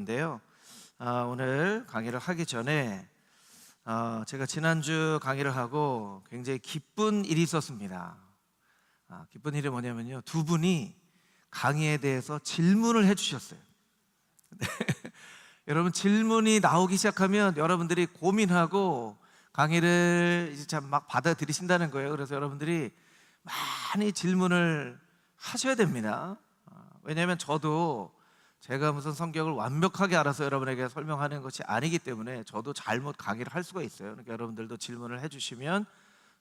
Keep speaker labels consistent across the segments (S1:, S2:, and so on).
S1: 인데요. 오늘 강의를 하기 전에 제가 지난주 강의를 하고 굉장히 기쁜 일이 있었습니다. 기쁜 일이 뭐냐면요, 두 분이 강의에 대해서 질문을 해주셨어요. 여러분, 질문이 나오기 시작하면 여러분들이 고민하고 강의를 이제 참 막 받아들이신다는 거예요. 그래서 여러분들이 많이 질문을 하셔야 됩니다. 왜냐하면 저도 제가 무슨 성경을 완벽하게 알아서 여러분에게 설명하는 것이 아니기 때문에 저도 잘못 강의를 할 수가 있어요. 그러니까 여러분들도 질문을 해주시면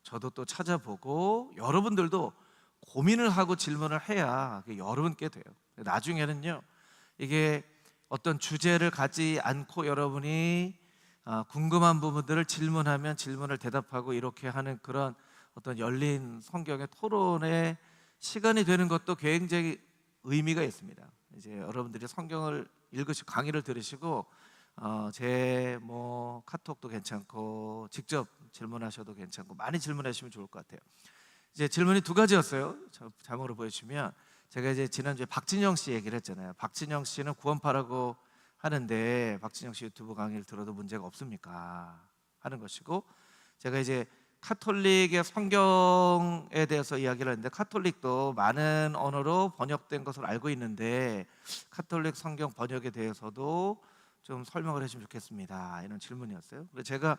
S1: 저도 또 찾아보고 여러분들도 고민을 하고 질문을 해야 여러분께 돼요. 나중에는요, 이게 어떤 주제를 갖지 않고 여러분이 궁금한 부분들을 질문하면 질문을 대답하고 이렇게 하는 그런 어떤 열린 성경의 토론의 시간이 되는 것도 굉장히 의미가 있습니다. 이제 여러분들이 성경을 읽으시고 강의를 들으시고 제 카톡도 괜찮고 직접 질문하셔도 괜찮고 많이 질문하시면 좋을 것 같아요. 이제 질문이 두 가지였어요. 자막으로 보여주시면, 제가 이제 지난주에 박진영 씨 얘기를 했잖아요. 박진영 씨는 구원파라고 하는데 박진영 씨 유튜브 강의를 들어도 문제가 없습니까? 하는 것이고, 제가 이제 카톨릭의 성경에 대해서 이야기를 했는데, 카톨릭도 많은 언어로 번역된 것을 알고 있는데 카톨릭 성경 번역에 대해서도 좀 설명을 해주면 좋겠습니다, 이런 질문이었어요. 그래서 제가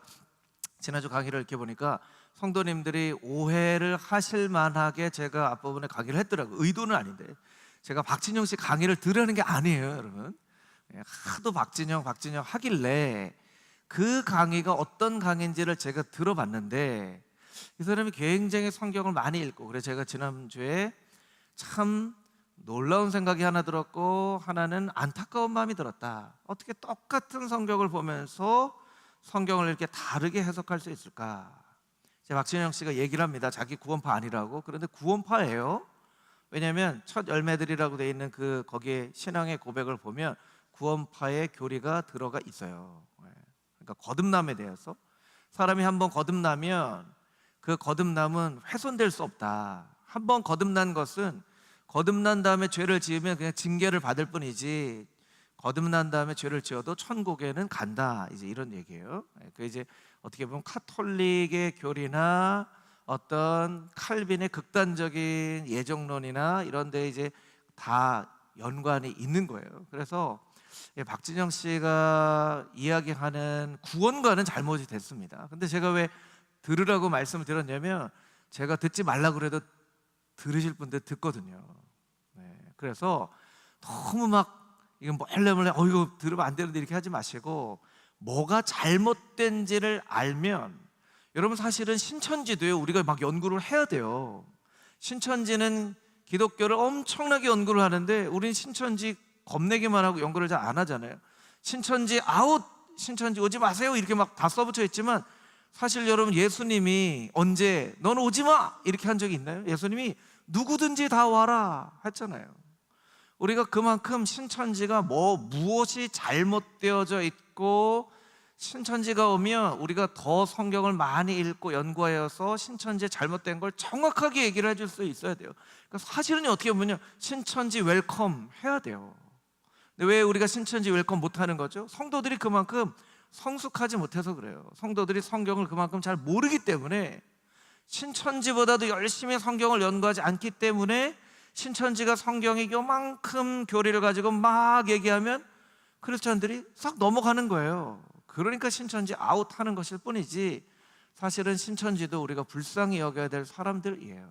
S1: 지난주 강의를 이렇게 보니까 성도님들이 오해를 하실 만하게 제가 앞부분에 강의를 했더라고요. 의도는 아닌데, 제가 박진영 씨 강의를 들으라는 게 아니에요, 여러분. 하도 박진영 하길래 그 강의가 어떤 강의인지를 제가 들어봤는데, 이 사람이 굉장히 성경을 많이 읽고, 그래서 제가 지난주에 참 놀라운 생각이 하나 들었고 하나는 안타까운 마음이 들었다. 어떻게 똑같은 성경을 보면서 성경을 이렇게 다르게 해석할 수 있을까? 박진영 씨가 얘기를 합니다. 자기 구원파 아니라고. 그런데 구원파예요. 왜냐하면 첫 열매들이라고 돼 있는 거기에 신앙의 고백을 보면 구원파의 교리가 들어가 있어요. 그러니까 거듭남에 대해서, 사람이 한번 거듭나면 그 거듭남은 훼손될 수 없다. 한번 거듭난 것은 거듭난 다음에 죄를 지으면 그냥 징계를 받을 뿐이지, 거듭난 다음에 죄를 지어도 천국에는 간다, 이제 이런 얘기예요. 그 이제 어떻게 보면 카톨릭의 교리나 어떤 칼빈의 극단적인 예정론이나 이런 데 이제 다 연관이 있는 거예요. 그래서 박진영 씨가 이야기하는 구원과는 잘못이 됐습니다. 근데 제가 왜 들으라고 말씀을 드렸냐면, 제가 듣지 말라 그래도 들으실 분들 듣거든요. 그래서 너무 막 이건 몰래 이거 들으면 안 되는데 이렇게 하지 마시고, 뭐가 잘못된지를 알면, 여러분 사실은 신천지도요, 우리가 막 연구를 해야 돼요. 신천지는 기독교를 엄청나게 연구를 하는데 우리는 신천지 겁내기만 하고 연구를 잘 안 하잖아요. 신천지 아웃, 신천지 오지 마세요, 이렇게 막 다 써붙여 있지만, 사실 여러분 예수님이 언제 너는 오지 마 이렇게 한 적이 있나요? 예수님이 누구든지 다 와라 했잖아요. 우리가 그만큼 신천지가 무엇이 잘못되어져 있고, 신천지가 오면 우리가 더 성경을 많이 읽고 연구하여서 신천지의 잘못된 걸 정확하게 얘기를 해줄 수 있어야 돼요. 그러니까 사실은 어떻게 보면 신천지 웰컴 해야 돼요. 근데 왜 우리가 신천지 웰컴 못하는 거죠? 성도들이 그만큼 성숙하지 못해서 그래요. 성도들이 성경을 그만큼 잘 모르기 때문에, 신천지보다도 열심히 성경을 연구하지 않기 때문에, 신천지가 성경이 요만큼 교리를 가지고 막 얘기하면 크리스천들이 싹 넘어가는 거예요. 그러니까 신천지 아웃하는 것일 뿐이지, 사실은 신천지도 우리가 불쌍히 여겨야 될 사람들이에요.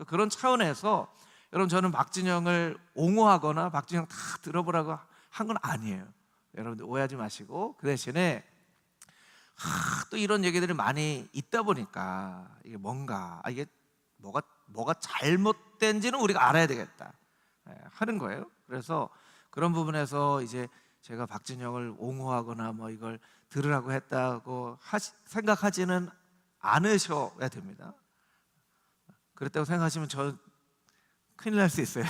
S1: 그런 차원에서 여러분, 저는 박진영을 옹호하거나 박진영 다 들어보라고 한 건 아니에요. 여러분들 오해하지 마시고, 그 대신에 또 이런 얘기들이 많이 있다 보니까 이게 이게 뭐가 잘못된지는 우리가 알아야 되겠다 하는 거예요. 그래서 그런 부분에서 이제 제가 박진영을 옹호하거나 이걸 들으라고 했다고 생각하지는 않으셔야 됩니다. 그랬다고 생각하시면 저 큰일 날 수 있어요.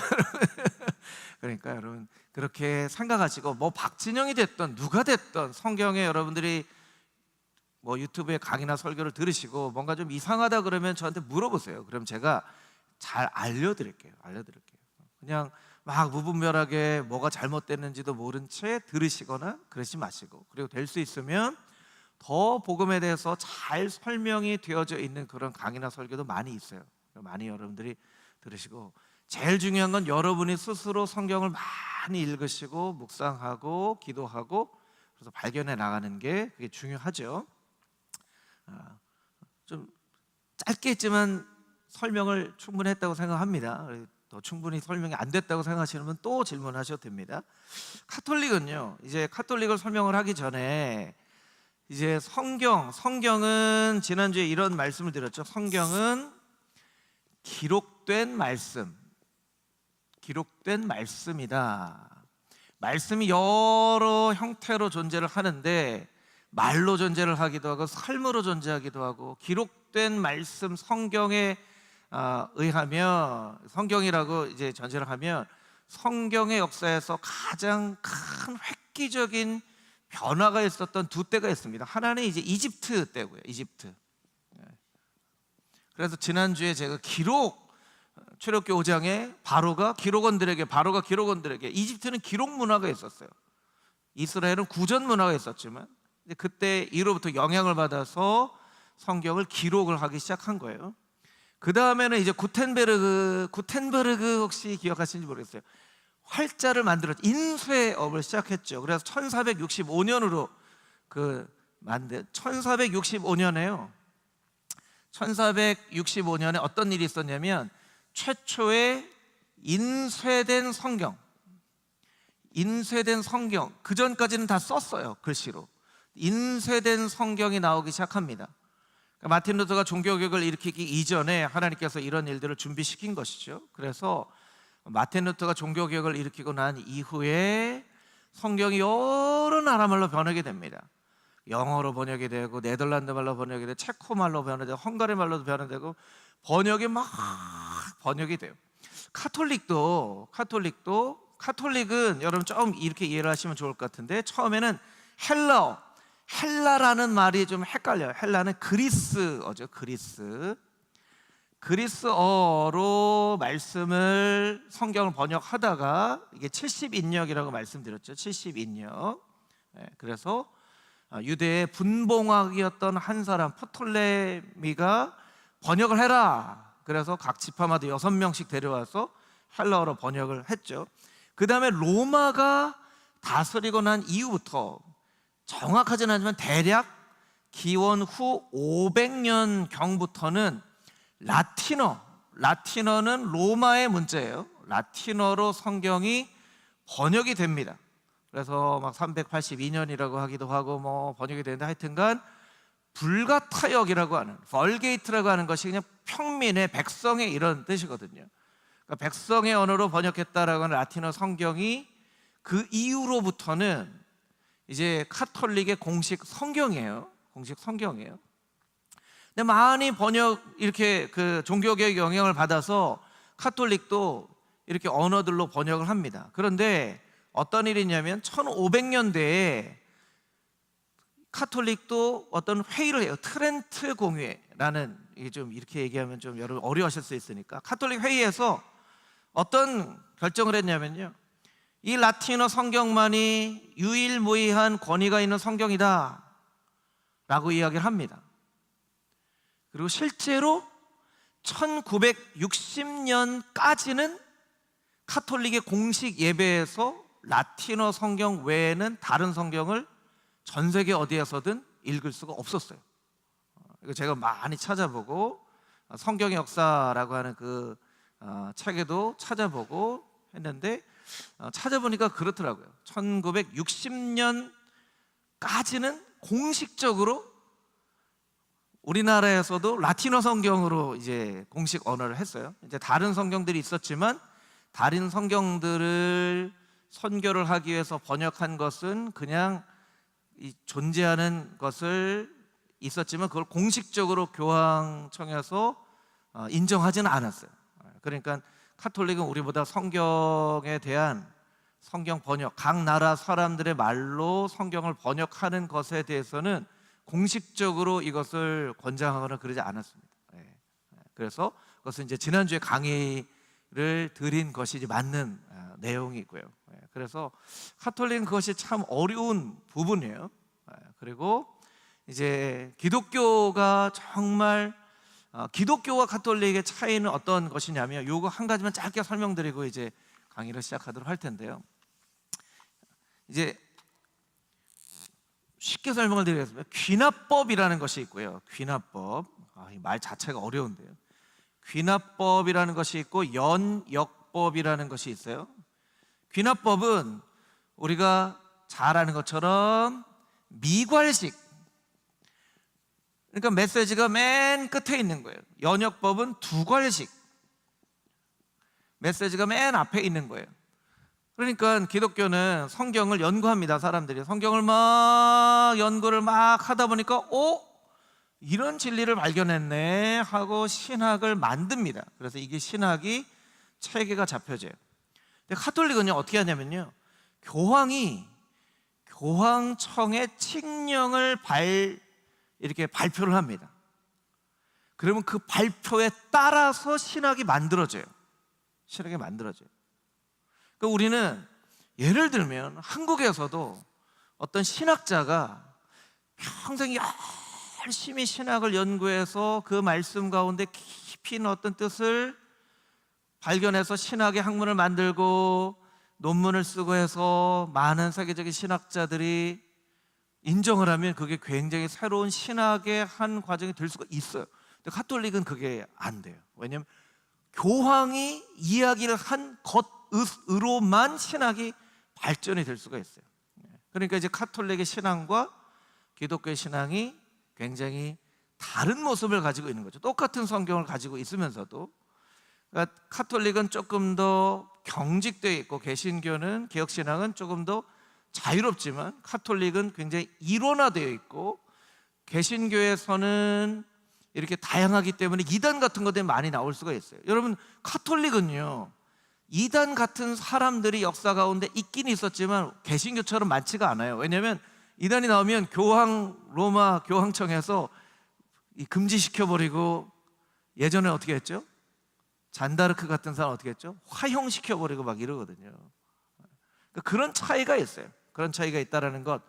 S1: 그러니까 여러분, 그렇게 생각하시고, 박진영이 됐던 누가 됐던 성경에 여러분들이 유튜브에 강의나 설교를 들으시고 뭔가 좀 이상하다 그러면 저한테 물어보세요. 그럼 제가 잘 알려드릴게요. 그냥 막 무분별하게 뭐가 잘못됐는지도 모른 채 들으시거나 그러지 마시고, 그리고 될 수 있으면 더 복음에 대해서 잘 설명이 되어져 있는 그런 강의나 설교도 많이 있어요. 많이 여러분들이 들으시고, 제일 중요한 건 여러분이 스스로 성경을 많이 읽으시고 묵상하고 기도하고 그래서 발견해 나가는 게 그게 중요하죠. 좀 짧게 했지만 설명을 충분히 했다고 생각합니다. 더 충분히 설명이 안 됐다고 생각하시는 분 또 질문하셔도 됩니다. 카톨릭은요, 이제 카톨릭을 설명을 하기 전에 이제 성경은 지난주에 이런 말씀을 드렸죠. 성경은 기록된 말씀이다. 말씀이 여러 형태로 존재를 하는데, 말로 존재를 하기도 하고 삶으로 존재하기도 하고, 기록된 말씀 성경에 의하면, 성경이라고 이제 전제를 하면 성경의 역사에서 가장 큰 획기적인 변화가 있었던 두 때가 있습니다. 하나는 이제 이집트 때고요. 이집트. 그래서 지난주에 제가 출애굽기 5장에 바로가 기록원들에게 이집트는 기록 문화가 있었어요. 이스라엘은 구전 문화가 있었지만 그때 이로부터 영향을 받아서 성경을 기록을 하기 시작한 거예요. 그 다음에는 이제 구텐베르그 혹시 기억하시는지 모르겠어요. 활자를 만들었죠. 인쇄업을 시작했죠. 그래서 1465년으로 1465년에요. 1465년에 어떤 일이 있었냐면 최초의 인쇄된 성경, 그 전까지는 다 썼어요. 글씨로. 인쇄된 성경이 나오기 시작합니다. 마틴 루터가 종교개혁을 일으키기 이전에 하나님께서 이런 일들을 준비시킨 것이죠. 그래서 마틴 루터가 종교개혁을 일으키고 난 이후에 성경이 여러 나라 말로 번역이 됩니다. 영어로 번역이 되고, 네덜란드 말로 번역이 되고, 체코 말로 번역이 되고, 헝가리 말로도 번역되고, 번역이 돼요. 카톨릭은 여러분 좀 이렇게 이해를 하시면 좋을 것 같은데, 처음에는 헬라라는 말이 좀 헷갈려요. 헬라는 그리스어죠. 그리스어로 성경을 번역하다가 이게 70인역이라고 말씀드렸죠. 70인역. 그래서 유대의 분봉학이었던 한 사람 프톨레미가 번역을 해라. 그래서 각 지파마다 6명씩 데려와서 헬라어로 번역을 했죠. 그 다음에 로마가 다스리고 난 이후부터, 정확하지는 않지만 대략 기원 후 500년 경부터는 라틴어는 로마의 문자예요. 라틴어로 성경이 번역이 됩니다. 그래서 막 382년이라고 하기도 하고 번역이 되는데, 하여튼간 불가타역이라고 하는, 벌게이트라고 하는 것이 그냥 평민의, 백성의 이런 뜻이거든요. 그러니까 백성의 언어로 번역했다라고 하는 라틴어 성경이 그 이후로부터는 이제 카톨릭의 공식 성경이에요. 근데 많이 이렇게 종교개혁 영향을 받아서 카톨릭도 이렇게 언어들로 번역을 합니다. 그런데 어떤 일이 있냐면 1500년대에 카톨릭도 어떤 회의를 해요. 트렌트 공회라는, 이게 좀 이렇게 얘기하면 좀 여러분 어려워하실 수 있으니까, 카톨릭 회의에서 어떤 결정을 했냐면요, 이 라틴어 성경만이 유일무이한 권위가 있는 성경이다 라고 이야기를 합니다. 그리고 실제로 1960년까지는 카톨릭의 공식 예배에서 라틴어 성경 외에는 다른 성경을 전 세계 어디에서든 읽을 수가 없었어요. 이거 제가 많이 찾아보고, 성경의 역사라고 하는 그 책에도 찾아보고 했는데, 찾아보니까 그렇더라고요. 1960년까지는 공식적으로 우리나라에서도 라틴어 성경으로 이제 공식 언어를 했어요. 이제 다른 성경들이 있었지만, 다른 성경들을 선교를 하기 위해서 번역한 것은 그냥 존재하는 것을 있었지만, 그걸 공식적으로 교황청에서 인정하지는 않았어요. 그러니까 카톨릭은 우리보다 성경에 대한 성경 번역, 각 나라 사람들의 말로 성경을 번역하는 것에 대해서는 공식적으로 이것을 권장하거나 그러지 않았습니다. 그래서 그것은 이제 지난주에 강의를 드린 것이 이제 맞는 내용이고요. 그래서 가톨릭은 그것이 참 어려운 부분이에요. 그리고 이제 기독교가 정말 기독교와 가톨릭의 차이는 어떤 것이냐면 요거 한 가지만 짧게 설명드리고 이제 강의를 시작하도록 할 텐데요. 이제 쉽게 설명을 드리겠습니다. 귀납법이라는 것이 있고요. 귀납법, 이 말 자체가 어려운데요. 귀납법이라는 것이 있고 연역법이라는 것이 있어요. 귀납법은 우리가 잘 아는 것처럼 미괄식, 그러니까 메시지가 맨 끝에 있는 거예요. 연역법은 두괄식, 메시지가 맨 앞에 있는 거예요. 그러니까 기독교는 성경을 연구합니다. 사람들이 성경을 막 연구를 막 하다 보니까 이런 진리를 발견했네 하고 신학을 만듭니다. 그래서 이게 신학이 체계가 잡혀져요. 근데 가톨릭은요 어떻게 하냐면요, 교황청의 칙령을 이렇게 발표를 합니다. 그러면 그 발표에 따라서 신학이 만들어져요. 그러니까 우리는 예를 들면 한국에서도 어떤 신학자가 평생 열심히 신학을 연구해서 그 말씀 가운데 깊이 있는 어떤 뜻을 발견해서 신학의 학문을 만들고 논문을 쓰고 해서 많은 세계적인 신학자들이 인정을 하면 그게 굉장히 새로운 신학의 한 과정이 될 수가 있어요. 근데 가톨릭은 그게 안 돼요. 왜냐하면 교황이 이야기를 한 것으로만 신학이 발전이 될 수가 있어요. 그러니까 이제 가톨릭의 신앙과 기독교의 신앙이 굉장히 다른 모습을 가지고 있는 거죠. 똑같은 성경을 가지고 있으면서도. 그러니까 가톨릭은 조금 더 경직되어 있고 개신교는, 개혁신앙은 조금 더 자유롭지만 가톨릭은 굉장히 이론화되어 있고 개신교에서는 이렇게 다양하기 때문에 이단 같은 것들이 많이 나올 수가 있어요. 여러분, 가톨릭은요 이단 같은 사람들이 역사 가운데 있긴 있었지만 개신교처럼 많지가 않아요. 왜냐하면 이단이 나오면 로마 교황청에서 금지시켜버리고, 예전에 어떻게 했죠? 잔다르크 같은 사람 어떻게 했죠? 화형시켜버리고 막 이러거든요. 그런 차이가 있어요. 그런 차이가 있다는 것,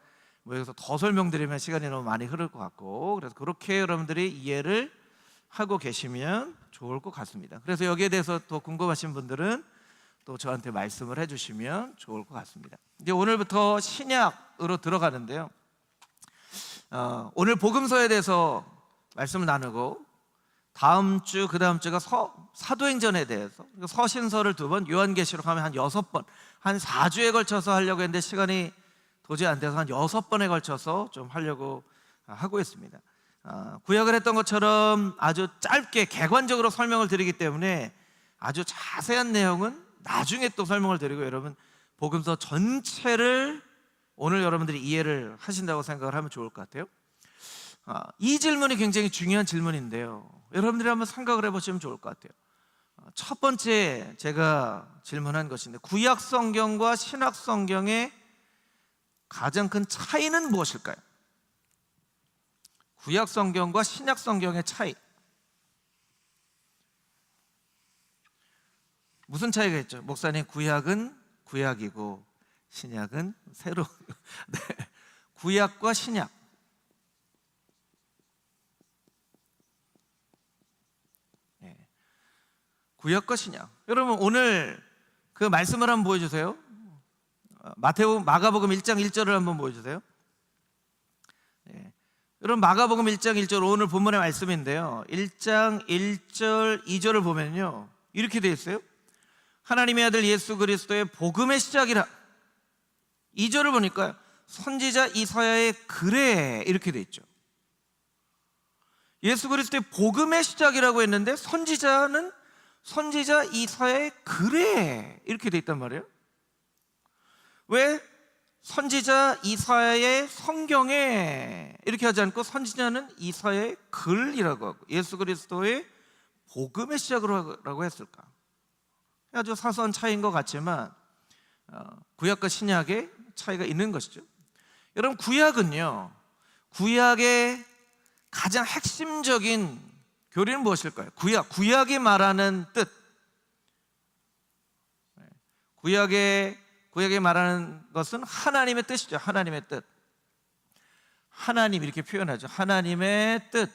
S1: 여기서 더 설명드리면 시간이 너무 많이 흐를 것 같고, 그래서 그렇게 여러분들이 이해를 하고 계시면 좋을 것 같습니다. 그래서 여기에 대해서 또 궁금하신 분들은 또 저한테 말씀을 해주시면 좋을 것 같습니다. 이제 오늘부터 신약으로 들어가는데요, 오늘 복음서에 대해서 말씀을 나누고 다음 주, 그 다음 주가 사도행전에 대해서, 서신서를 2번, 요한계시록 하면 한 6번, 한 4주에 걸쳐서 하려고 했는데 시간이 도저히 안 돼서 한 6번에 걸쳐서 좀 하려고 하고 있습니다. 구약을 했던 것처럼 아주 짧게 객관적으로 설명을 드리기 때문에 아주 자세한 내용은 나중에 또 설명을 드리고, 여러분 복음서 전체를 오늘 여러분들이 이해를 하신다고 생각을 하면 좋을 것 같아요. 이 질문이 굉장히 중요한 질문인데요, 여러분들이 한번 생각을 해보시면 좋을 것 같아요. 첫 번째 제가 질문한 것인데, 구약 성경과 신약 성경의 가장 큰 차이는 무엇일까요? 구약 성경과 신약 성경의 차이, 무슨 차이가 있죠? 목사님, 구약은 구약이고 신약은 새로 네. 구약과 신약, 구약과 신약. 여러분 오늘 그 말씀을 한번 보여주세요. 마가복음 1장 1절을 한번 보여주세요. 여러분 마가복음 1장 1절 오늘 본문의 말씀인데요, 1장 1절 2절을 보면요 이렇게 되어 있어요. 하나님의 아들 예수 그리스도의 복음의 시작이라. 2절을 보니까 선지자 이사야의 글에 이렇게 되어 있죠. 예수 그리스도의 복음의 시작이라고 했는데 선지자는 선지자 이사야의 글에 이렇게 되어 있단 말이에요. 왜 선지자 이사야의 성경에 이렇게 하지 않고 선지자는 이사야의 글이라고 하고 예수 그리스도의 복음의 시작이라고 했을까? 아주 사소한 차이인 것 같지만 구약과 신약의 차이가 있는 것이죠. 여러분 구약은요, 구약의 가장 핵심적인 교리는 무엇일까요? 구약이 말하는 뜻, 구약에 말하는 것은 하나님의 뜻이죠. 하나님의 뜻. 하나님 이렇게 표현하죠. 하나님의 뜻.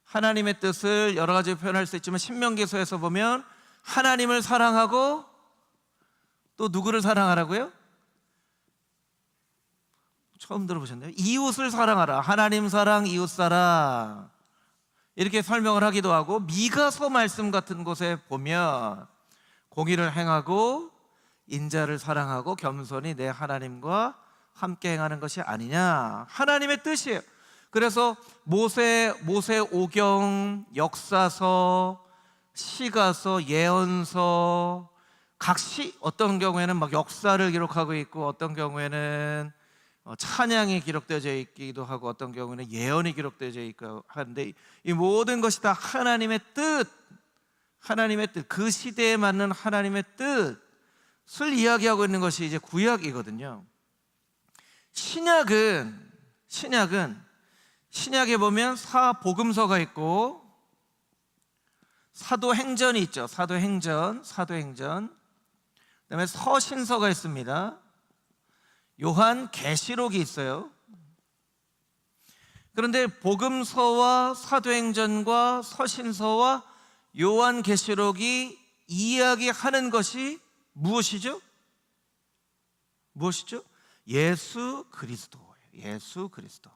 S1: 하나님의 뜻을 여러 가지 표현할 수 있지만 신명기서에서 보면 하나님을 사랑하고 또 누구를 사랑하라고요? 처음 들어보셨나요? 이웃을 사랑하라. 하나님 사랑, 이웃 사랑 이렇게 설명을 하기도 하고, 미가서 말씀 같은 곳에 보면 공의를 행하고 인자를 사랑하고 겸손히 내 하나님과 함께 행하는 것이 아니냐, 하나님의 뜻이에요. 그래서 모세오경, 역사서, 시가서, 예언서, 각 어떤 경우에는 막 역사를 기록하고 있고, 어떤 경우에는 찬양이 기록되어져 있기도 하고, 어떤 경우는 예언이 기록되어져 있고 하는데, 이 모든 것이 다 하나님의 뜻, 하나님의 뜻, 그 시대에 맞는 하나님의 뜻을 이야기하고 있는 것이 이제 구약이거든요. 신약에 보면 사복음서가 있고 사도행전이 있죠. 사도행전. 그다음에 서신서가 있습니다. 요한계시록이 있어요. 그런데 복음서와 사도행전과 서신서와 요한계시록이 이야기하는 것이 무엇이죠? 예수 그리스도예요. 예수 그리스도.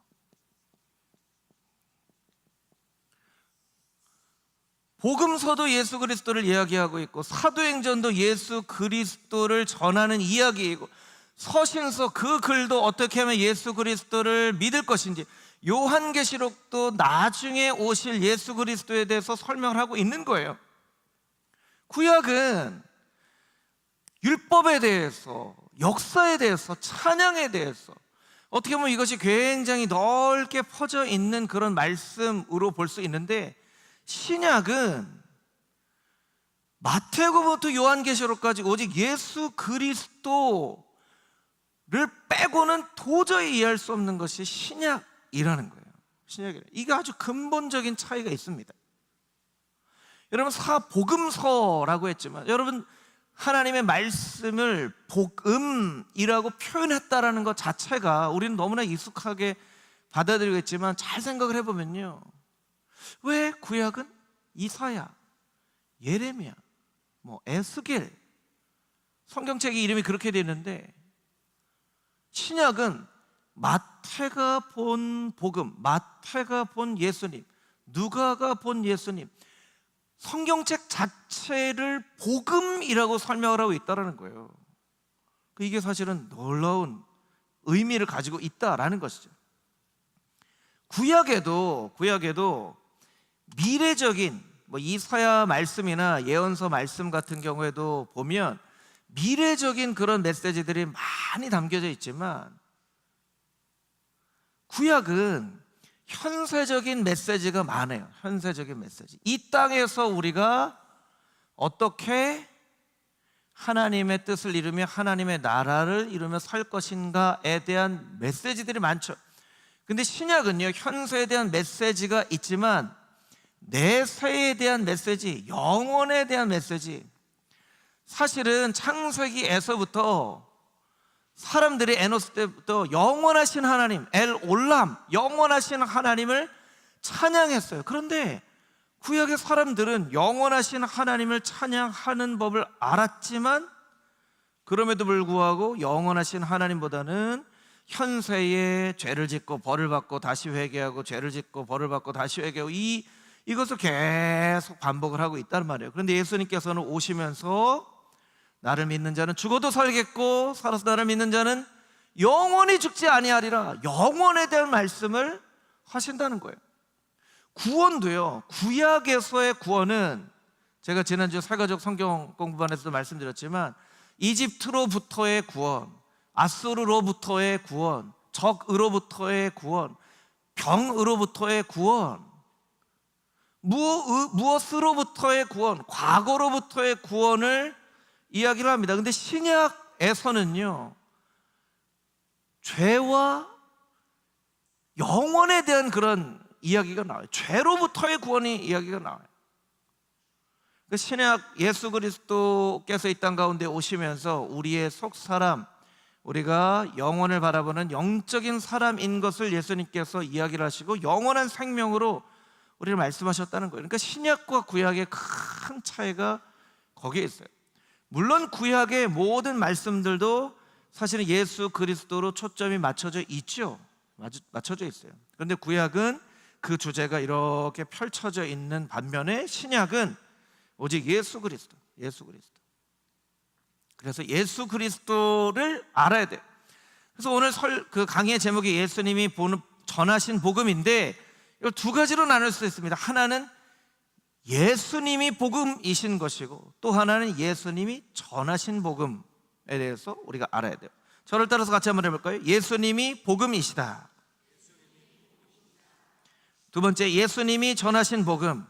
S1: 복음서도 예수 그리스도를 이야기하고 있고, 사도행전도 예수 그리스도를 전하는 이야기이고, 서신서 그 글도 어떻게 하면 예수 그리스도를 믿을 것인지, 요한계시록도 나중에 오실 예수 그리스도에 대해서 설명을 하고 있는 거예요. 구약은 율법에 대해서, 역사에 대해서, 찬양에 대해서, 어떻게 보면 이것이 굉장히 넓게 퍼져 있는 그런 말씀으로 볼 수 있는데, 신약은 마태복음부터 요한계시록까지 오직 예수 그리스도를 빼고는 도저히 이해할 수 없는 것이 신약이라는 거예요. 이게 아주 근본적인 차이가 있습니다. 여러분, 사복음서라고 했지만, 여러분, 하나님의 말씀을 복음이라고 표현했다라는 것 자체가 우리는 너무나 익숙하게 받아들이고 있지만, 잘 생각을 해보면요, 왜 구약은 이사야, 예레미야, 에스겔, 성경책의 이름이 그렇게 되어 있는데, 신약은 마태가 본 복음, 마태가 본 예수님, 누가가 본 예수님, 성경책 자체를 복음이라고 설명을 하고 있다는 거예요. 이게 사실은 놀라운 의미를 가지고 있다라는 것이죠. 구약에도 미래적인 이사야 말씀이나 예언서 말씀 같은 경우에도 보면 미래적인 그런 메시지들이 많이 담겨져 있지만, 구약은 현세적인 메시지가 많아요. 현세적인 메시지. 이 땅에서 우리가 어떻게 하나님의 뜻을 이루며 하나님의 나라를 이루며 살 것인가에 대한 메시지들이 많죠. 근데 신약은요, 현세에 대한 메시지가 있지만 내세에 대한 메시지, 영혼에 대한 메시지, 사실은 창세기에서부터 사람들이 에노스 때부터 영원하신 하나님, 엘올람, 영원하신 하나님을 찬양했어요. 그런데 구약의 사람들은 영원하신 하나님을 찬양하는 법을 알았지만, 그럼에도 불구하고 영원하신 하나님보다는 현세에 죄를 짓고 벌을 받고 다시 회개하고, 죄를 짓고 벌을 받고 다시 회개하고, 이것을 계속 반복을 하고 있단 말이에요. 그런데 예수님께서는 오시면서 나를 믿는 자는 죽어도 살겠고 살아서 나를 믿는 자는 영원히 죽지 아니하리라, 영원에 대한 말씀을 하신다는 거예요. 구원도요, 구약에서의 구원은 제가 지난주 새가족 성경 공부반에서도 말씀드렸지만, 이집트로부터의 구원, 아수르로부터의 구원, 적으로부터의 구원, 병으로부터의 구원, 무엇으로부터의 구원, 과거로부터의 구원을 이야기를 합니다. 근데 신약에서는요, 죄와 영원에 대한 그런 이야기가 나와요. 죄로부터의 구원이 이야기가 나와요. 그 신약 예수 그리스도께서 이 땅 가운데 오시면서 우리의 속 사람, 우리가 영혼을 바라보는 영적인 사람인 것을 예수님께서 이야기를 하시고 영원한 생명으로 우리를 말씀하셨다는 거예요. 그러니까 신약과 구약의 큰 차이가 거기에 있어요. 물론 구약의 모든 말씀들도 사실은 예수 그리스도로 초점이 맞춰져 있죠. 맞춰져 있어요. 그런데 구약은 그 주제가 이렇게 펼쳐져 있는 반면에 신약은 오직 예수 그리스도. 그래서 예수 그리스도를 알아야 돼요. 그래서 오늘 그 강의의 제목이 예수님이 전하신 복음인데 이걸 두 가지로 나눌 수 있습니다. 하나는 예수님이 복음이신 것이고 또 하나는 예수님이 전하신 복음에 대해서 우리가 알아야 돼요. 저를 따라서 같이 한번 해볼까요? 예수님이 복음이시다. 두 번째, 예수님이 전하신 복음.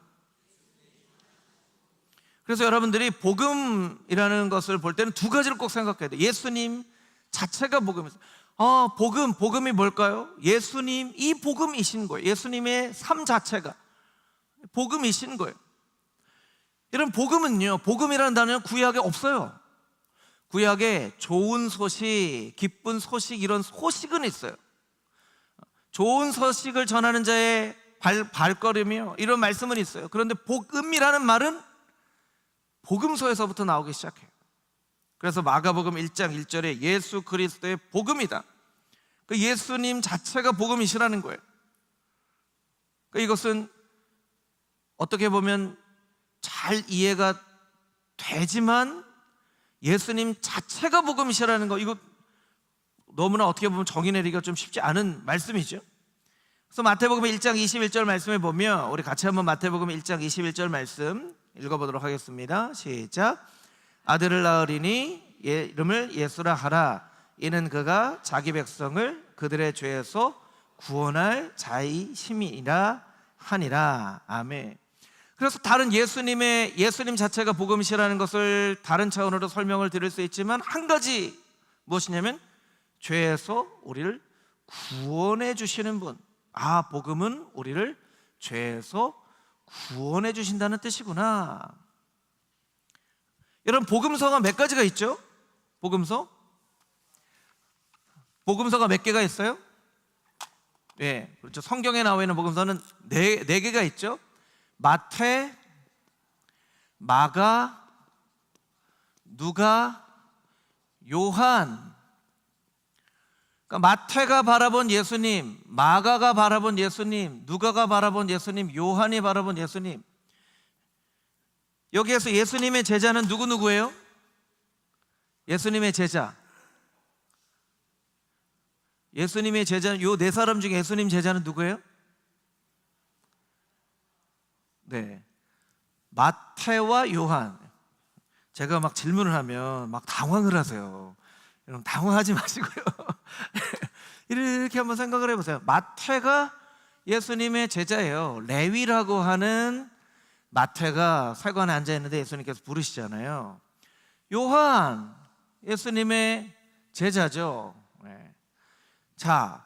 S1: 그래서 여러분들이 복음이라는 것을 볼 때는 두 가지를 꼭 생각해야 돼요. 예수님 자체가 복음이세요. 복음이 뭘까요? 예수님이 복음이신 거예요. 예수님의 삶 자체가 복음이신 거예요. 이런 복음은요, 복음이라는 단어는 구약에 없어요. 구약에 좋은 소식, 기쁜 소식, 이런 소식은 있어요. 좋은 소식을 전하는 자의 발걸음이요, 이런 말씀은 있어요. 그런데 복음이라는 말은 복음서에서부터 나오기 시작해요. 그래서 마가복음 1장 1절에 예수 그리스도의 복음이다. 그 예수님 자체가 복음이시라는 거예요. 이것은 어떻게 보면 잘 이해가 되지만 예수님 자체가 복음이시라는 거, 이거 너무나 어떻게 보면 정의 내리기가 좀 쉽지 않은 말씀이죠. 그래서 마태복음 1장 21절 말씀에 보면 우리 같이 한번 마태복음 1장 21절 말씀 읽어보도록 하겠습니다. 시작. 아들을 낳으리니 이름을 예수라 하라. 이는 그가 자기 백성을 그들의 죄에서 구원할 자이심이라 하니라. 아멘. 그래서 다른 예수님 자체가 복음이시라는 것을 다른 차원으로 설명을 드릴 수 있지만 한 가지 무엇이냐면 죄에서 우리를 구원해 주시는 분. 복음은 우리를 죄에서 구원해 주신다는 뜻이구나. 여러분, 복음서가 몇 가지가 있죠? 복음서가 몇 개가 있어요? 네, 그렇죠. 성경에 나와 있는 복음서는 네 개가 있죠. 마태, 마가, 누가, 요한. 그러니까 마태가 바라본 예수님, 마가가 바라본 예수님, 누가가 바라본 예수님, 요한이 바라본 예수님. 여기에서 예수님의 제자는 누구예요? 예수님의 제자. 예수님의 제자는 요 네 사람 중에 예수님 제자는 누구예요? 네, 마태와 요한. 제가 막 질문을 하면 막 당황을 하세요. 여러분, 당황하지 마시고요. 이렇게 한번 생각을 해보세요. 마태가 예수님의 제자예요. 레위라고 하는 마태가 세관에 앉아있는데 예수님께서 부르시잖아요. 요한, 예수님의 제자죠. 네. 자,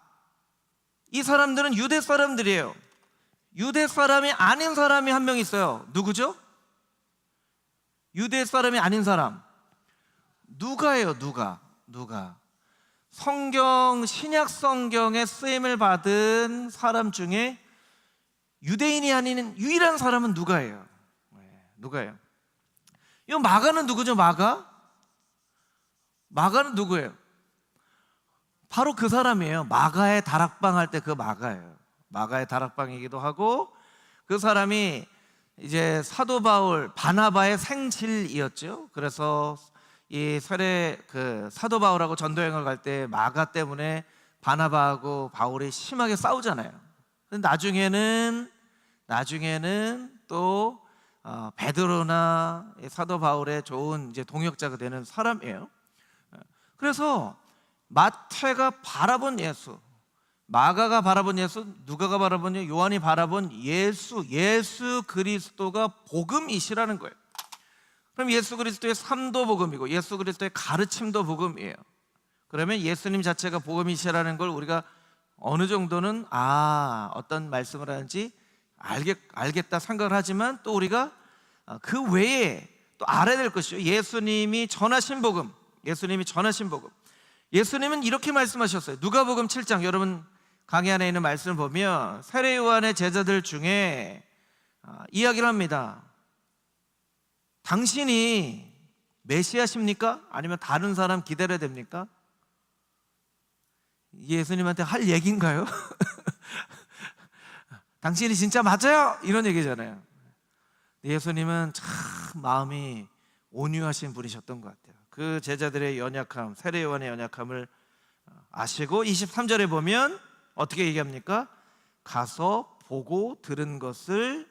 S1: 이 사람들은 유대 사람들이에요. 유대 사람이 아닌 사람이 한 명 있어요. 누구죠? 유대 사람이 아닌 사람. 누가예요. 누가. 신약 성경에 쓰임을 받은 사람 중에 유대인이 아닌 유일한 사람은 누가예요. 누가예요? 이 마가는 누구죠? 마가는 누구예요? 바로 그 사람이에요. 마가의 다락방 할 때 그 마가예요. 마가의 다락방이기도 하고, 그 사람이 이제 사도 바울, 바나바의 생질이었죠. 그래서 이 사도 바울하고 전도여행을 갈 때 마가 때문에 바나바하고 바울이 심하게 싸우잖아요. 근데 나중에는 또 베드로나 사도 바울의 좋은 이제 동역자가 되는 사람이에요. 그래서 마태가 바라본 예수, 마가가 바라본 예수, 누가가 바라본 예수, 요한이 바라본 예수 그리스도가 복음이시라는 거예요. 그럼 예수 그리스도의 삶도 복음이고 예수 그리스도의 가르침도 복음이에요. 그러면 예수님 자체가 복음이시라는 걸 우리가 어느 정도는 어떤 말씀을 하는지 알겠다 생각을 하지만, 또 우리가 그 외에 또 알아야 될 것이요, 예수님이 전하신 복음. 예수님은 이렇게 말씀하셨어요. 누가복음 7장, 여러분 강의 안에 있는 말씀을 보면 세례 요한의 제자들 중에 이야기를 합니다. 당신이 메시아십니까? 아니면 다른 사람 기다려야 됩니까? 예수님한테 할 얘기인가요? 당신이 진짜 맞아요? 이런 얘기잖아요. 예수님은 참 마음이 온유하신 분이셨던 것 같아요. 그 제자들의 연약함, 세례 요한의 연약함을 아시고 23절에 보면 어떻게 얘기합니까? 가서 보고 들은 것을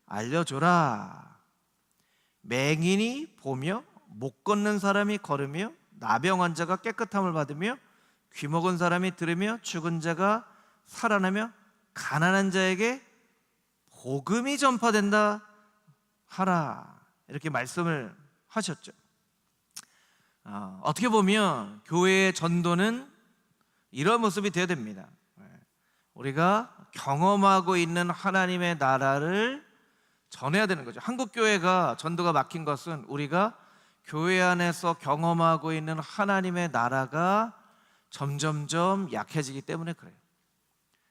S1: 알려줘라. 맹인이 보며, 못 걷는 사람이 걸으며, 나병 환자가 깨끗함을 받으며, 귀 먹은 사람이 들으며, 죽은 자가 살아나며, 가난한 자에게 복음이 전파된다 하라. 이렇게 말씀을 하셨죠. 어떻게 보면 교회의 전도는 이런 모습이 되어야 됩니다. 우리가 경험하고 있는 하나님의 나라를 전해야 되는 거죠. 한국교회가 전도가 막힌 것은 우리가 교회 안에서 경험하고 있는 하나님의 나라가 점점점 약해지기 때문에 그래요.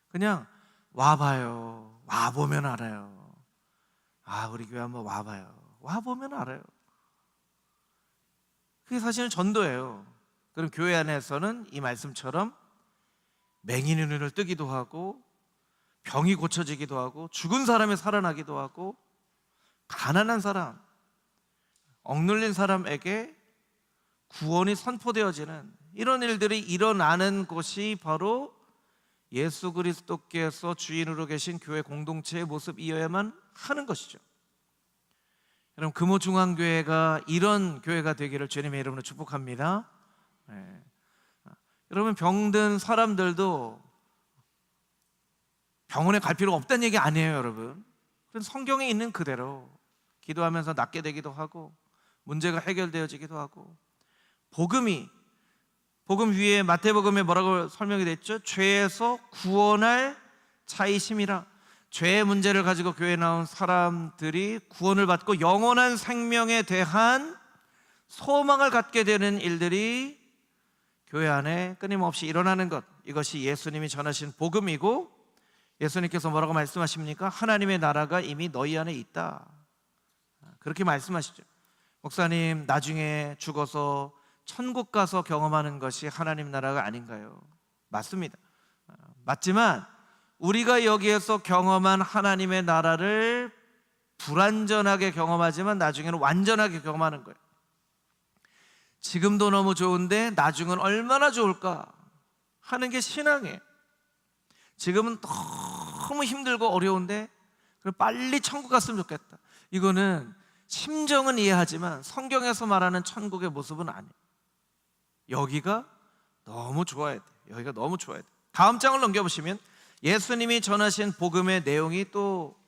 S1: 그냥 와봐요. 와보면 알아요. 우리 교회 한번 와봐요. 와보면 알아요. 그게 사실은 전도예요. 그럼 교회 안에서는 이 말씀처럼 맹인의 눈을 뜨기도 하고, 병이 고쳐지기도 하고, 죽은 사람이 살아나기도 하고, 가난한 사람, 억눌린 사람에게 구원이 선포되어지는 이런 일들이 일어나는 곳이 바로 예수 그리스도께서 주인으로 계신 교회 공동체의 모습이어야만 하는 것이죠. 여러분, 금호중앙교회가 이런 교회가 되기를 주님의 이름으로 축복합니다. 여러분, 병든 사람들도 병원에 갈 필요가 없다는 얘기 아니에요, 여러분. 그건 성경에 있는 그대로 기도하면서 낫게 되기도 하고, 문제가 해결되어지기도 하고, 복음 위에 마태복음에 뭐라고 설명이 됐죠? 죄에서 구원할 자이심이라. 죄의 문제를 가지고 교회에 나온 사람들이 구원을 받고 영원한 생명에 대한 소망을 갖게 되는 일들이 교회 안에 끊임없이 일어나는 것, 이것이 예수님이 전하신 복음이고, 예수님께서 뭐라고 말씀하십니까? 하나님의 나라가 이미 너희 안에 있다, 그렇게 말씀하시죠. 목사님, 나중에 죽어서 천국 가서 경험하는 것이 하나님 나라가 아닌가요? 맞습니다. 맞지만 우리가 여기에서 경험한 하나님의 나라를 불완전하게 경험하지만 나중에는 완전하게 경험하는 거예요. 지금도 너무 좋은데 나중은 얼마나 좋을까 하는 게 신앙이에요. 지금은 너무 힘들고 어려운데 빨리 천국 갔으면 좋겠다. 이거는 심정은 이해하지만 성경에서 말하는 천국의 모습은 아니에요. 여기가 너무 좋아야 돼. 여기가 너무 좋아야 돼. 다음 장을 넘겨보시면 예수님이 전하신 복음의 내용이 또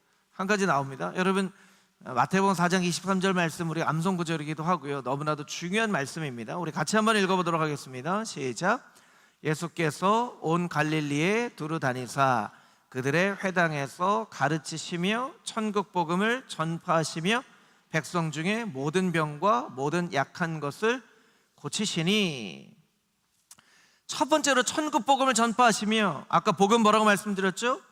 S1: 한 가지 나옵니다. 여러분, 마태복음 4장 23절 말씀 우리 암송 구절이기도 하고요, 너무나도 중요한 말씀입니다. 우리 같이 한번 읽어보도록 하겠습니다. 시작. 예수께서 온 갈릴리에 두루 다니사 그들의 회당에서 가르치시며 천국 복음을 전파하시며 백성 중에 모든 병과 모든 약한 것을 고치시니. 첫 번째로 천국 복음을 전파하시며, 아까 복음 뭐라고 말씀드렸죠?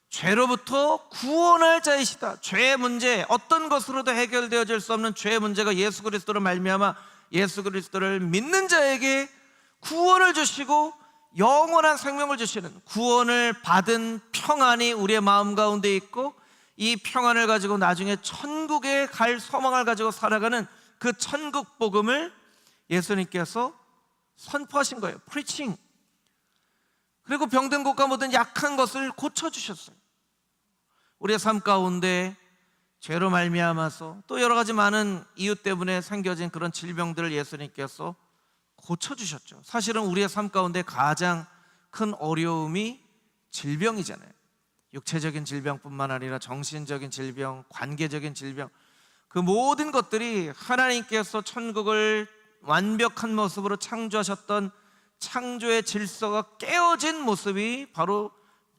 S1: 죄로부터 구원할 자이시다. 죄의 문제, 어떤 것으로도 해결되어질 수 없는 죄의 문제가 예수 그리스도로 말미암아 예수 그리스도를 믿는 자에게 구원을 주시고 영원한 생명을 주시는, 구원을 받은 평안이 우리의 마음 가운데 있고, 이 평안을 가지고 나중에 천국에 갈 소망을 가지고 살아가는 그 천국 복음을 예수님께서 선포하신 거예요. 프리칭. 그리고 병든 곳과 모든 약한 것을 고쳐주셨어요. 우리의 삶 가운데 죄로 말미암아서 또 여러 가지 많은 이유 때문에 생겨진 그런 질병들을 예수님께서 고쳐주셨죠. 사실은 우리의 삶 가운데 가장 큰 어려움이 질병이잖아요. 육체적인 질병뿐만 아니라 정신적인 질병, 관계적인 질병, 그 모든 것들이 하나님께서 천국을 완벽한 모습으로 창조하셨던 창조의 질서가 깨어진 모습이 바로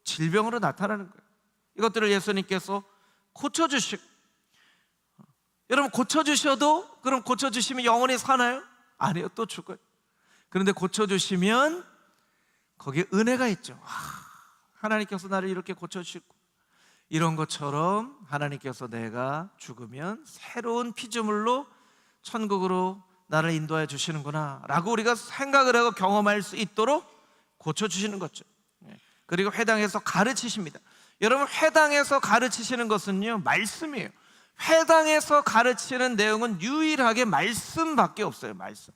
S1: 질병으로 나타나는 거예요. 이것들을 예수님께서 고쳐주시고, 여러분 고쳐주셔도 그럼 고쳐주시면 영원히 사나요? 아니요, 또 죽어요. 그런데 고쳐주시면 거기에 은혜가 있죠. 하나님께서 나를 이렇게 고쳐주시고, 이런 것처럼 하나님께서 내가 죽으면 새로운 피조물로 천국으로 나를 인도해 주시는구나 라고 우리가 생각을 하고 경험할 수 있도록 고쳐주시는 거죠. 그리고 회당에서 가르치십니다. 여러분, 회당에서 가르치시는 것은요, 말씀이에요. 회당에서 가르치는 내용은 유일하게 말씀밖에 없어요. 말씀.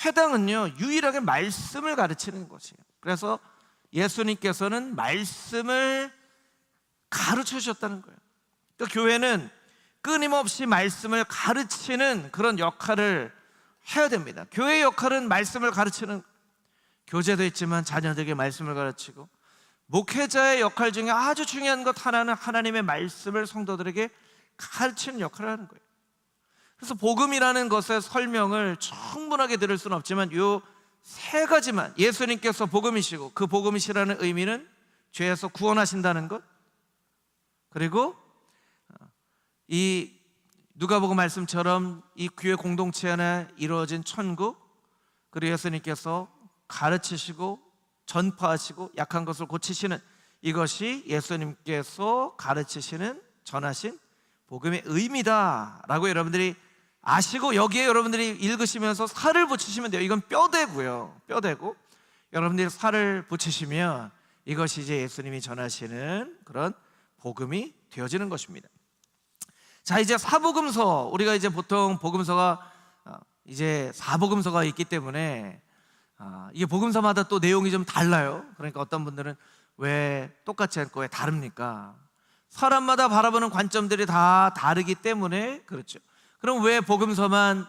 S1: 회당은요, 유일하게 말씀을 가르치는 것이에요. 그래서 예수님께서는 말씀을 가르쳐 주셨다는 거예요. 그러니까 교회는 끊임없이 말씀을 가르치는 그런 역할을 해야 됩니다. 교회의 역할은 말씀을 가르치는, 교제도 있지만 자녀들에게 말씀을 가르치고, 목회자의 역할 중에 아주 중요한 것 하나는 하나님의 말씀을 성도들에게 가르치는 역할을 하는 거예요. 그래서 복음이라는 것의 설명을 충분하게 들을 수는 없지만 요 세 가지만, 예수님께서 복음이시고 그 복음이시라는 의미는 죄에서 구원하신다는 것, 그리고 이 누가복음 말씀처럼 이 교회 공동체 안에 이루어진 천국, 그리고 예수님께서 가르치시고 전파하시고 약한 것을 고치시는, 이것이 예수님께서 가르치시는 전하신 복음의 의미다라고 여러분들이 아시고, 여기에 여러분들이 읽으시면서 살을 붙이시면 돼요. 이건 뼈대고요, 뼈대고 여러분들이 살을 붙이시면 이것이 이제 예수님이 전하시는 그런 복음이 되어지는 것입니다. 자, 이제 사복음서, 우리가 이제 보통 복음서가 이제 사복음서가 있기 때문에 이게 복음서마다 또 내용이 좀 달라요. 그러니까 어떤 분들은 왜 똑같지 않고 왜 다릅니까? 사람마다 바라보는 관점들이 다 다르기 때문에 그렇죠. 그럼 왜 복음서만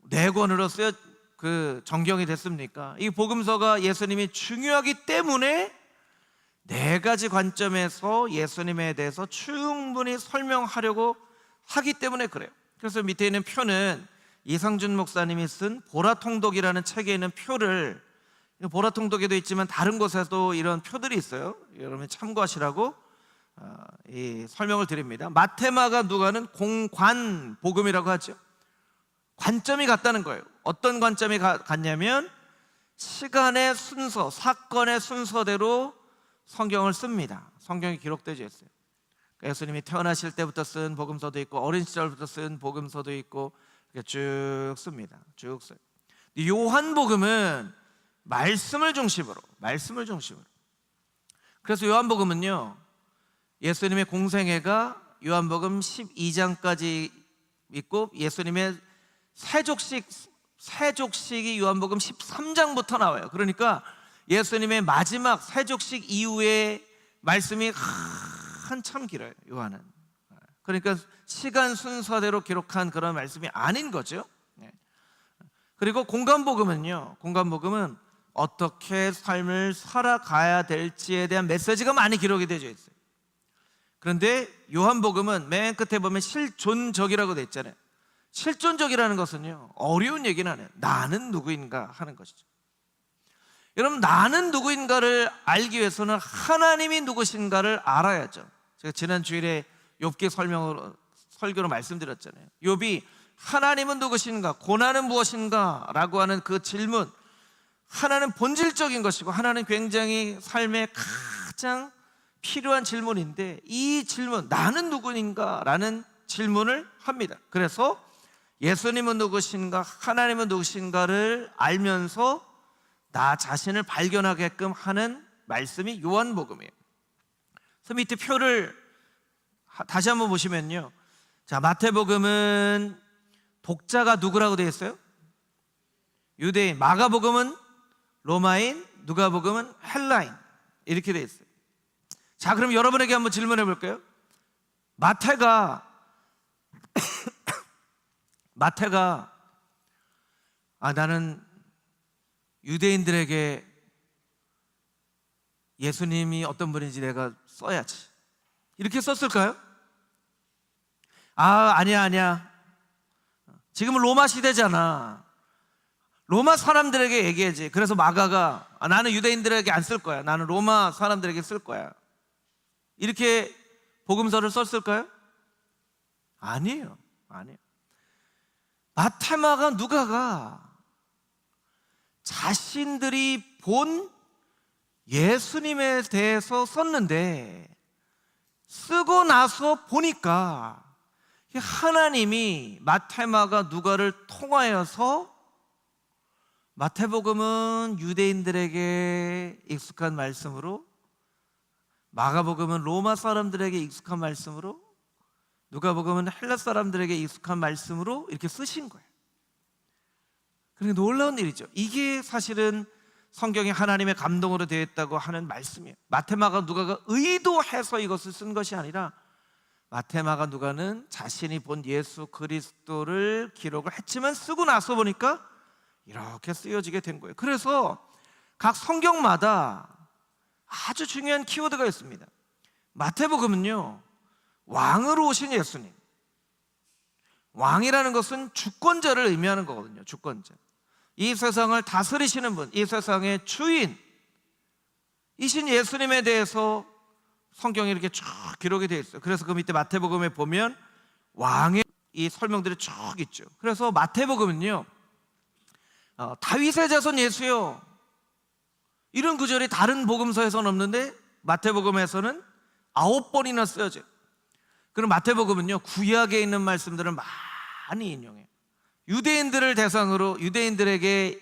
S1: 4권으로 쓰여 그 정경이 됐습니까? 이 복음서가 예수님이 중요하기 때문에 4가지 관점에서 예수님에 대해서 충분히 설명하려고 하기 때문에 그래요. 그래서 밑에 있는 표는 이상준 목사님이 쓴 보라통독이라는 책에 있는 표를, 보라통독에도 있지만 다른 곳에도 이런 표들이 있어요. 여러분 참고하시라고 이 설명을 드립니다. 마테마가 누가는 공관 복음이라고 하죠. 관점이 같다는 거예요. 어떤 관점이 같냐면 시간의 순서, 사건의 순서대로 성경을 씁니다. 성경이 기록되어 있어요. 예수님이 태어나실 때부터 쓴 복음서도 있고 어린 시절부터 쓴 복음서도 있고 이렇게 쭉 씁니다. 쭉 써요. 요한복음은 말씀을 중심으로. 그래서 요한복음은요, 예수님의 공생애가 요한복음 12장까지 있고 예수님의 세족식이 요한복음 13장부터 나와요. 그러니까 예수님의 마지막 세족식 이후에 말씀이 한참 길어요, 요한은. 그러니까 시간 순서대로 기록한 그런 말씀이 아닌 거죠. 그리고 공간복음은요, 공간복음은 어떻게 삶을 살아가야 될지에 대한 메시지가 많이 기록이 되어 있어요. 그런데 요한복음은 맨 끝에 보면 실존적이라고 되어 있잖아요. 실존적이라는 것은요, 어려운 얘기는 아니에요. 나는 누구인가 하는 것이죠. 여러분, 나는 누구인가를 알기 위해서는 하나님이 누구신가를 알아야죠. 제가 지난 주일에 욥기 설교로 말씀드렸잖아요. 욥이 하나님은 누구신가, 고난은 무엇인가 라고 하는 그 질문, 하나는 본질적인 것이고 하나는 굉장히 삶에 가장 필요한 질문인데, 이 질문, 나는 누구인가 라는 질문을 합니다. 그래서 예수님은 누구신가, 하나님은 누구신가를 알면서 나 자신을 발견하게끔 하는 말씀이 요한복음이에요. 그래서 밑에 표를 다시 한번 보시면요, 자, 마태복음은 독자가 누구라고 되어 있어요? 유대인. 마가복음은 로마인. 누가복음은 헬라인. 이렇게 되어 있어요. 자, 그럼 여러분에게 한번 질문해 볼까요? 마태가 나는 유대인들에게 예수님이 어떤 분인지 내가 써야지, 이렇게 썼을까요? 아니야. 지금은 로마 시대잖아. 로마 사람들에게 얘기하지. 그래서 마가가 나는 유대인들에게 안 쓸 거야, 나는 로마 사람들에게 쓸 거야, 이렇게 복음서를 썼을까요? 아니에요. 마테마가 누가가 자신들이 본 예수님에 대해서 썼는데 쓰고 나서 보니까 하나님이 마테마가 누가를 통하여서 마태복음은 유대인들에게 익숙한 말씀으로, 마가복음은 로마 사람들에게 익숙한 말씀으로, 누가복음은 헬라 사람들에게 익숙한 말씀으로 이렇게 쓰신 거예요. 그러니까 놀라운 일이죠. 이게 사실은 성경이 하나님의 감동으로 되어 있다고 하는 말씀이에요. 마테마가 누가가 의도해서 이것을 쓴 것이 아니라 마테마가 누가는 자신이 본 예수 그리스도를 기록을 했지만 쓰고 나서 보니까 이렇게 쓰여지게 된 거예요. 그래서 각 성경마다 아주 중요한 키워드가 있습니다. 마태복음은요, 왕으로 오신 예수님, 왕이라는 것은 주권자를 의미하는 거거든요. 주권자, 이 세상을 다스리시는 분, 이 세상의 주인이신 예수님에 대해서 성경에 이렇게 쭉 기록이 되어 있어요. 그래서 그 밑에 마태복음에 보면 왕의 이 설명들이 쭉 있죠. 그래서 마태복음은요, 다윗의 자손 예수요, 이런 구절이 다른 복음서에서는 없는데 마태복음에서는 9번이나 쓰여져요. 그럼 마태복음은요, 구약에 있는 말씀들을 많이 인용해요. 유대인들을 대상으로 유대인들에게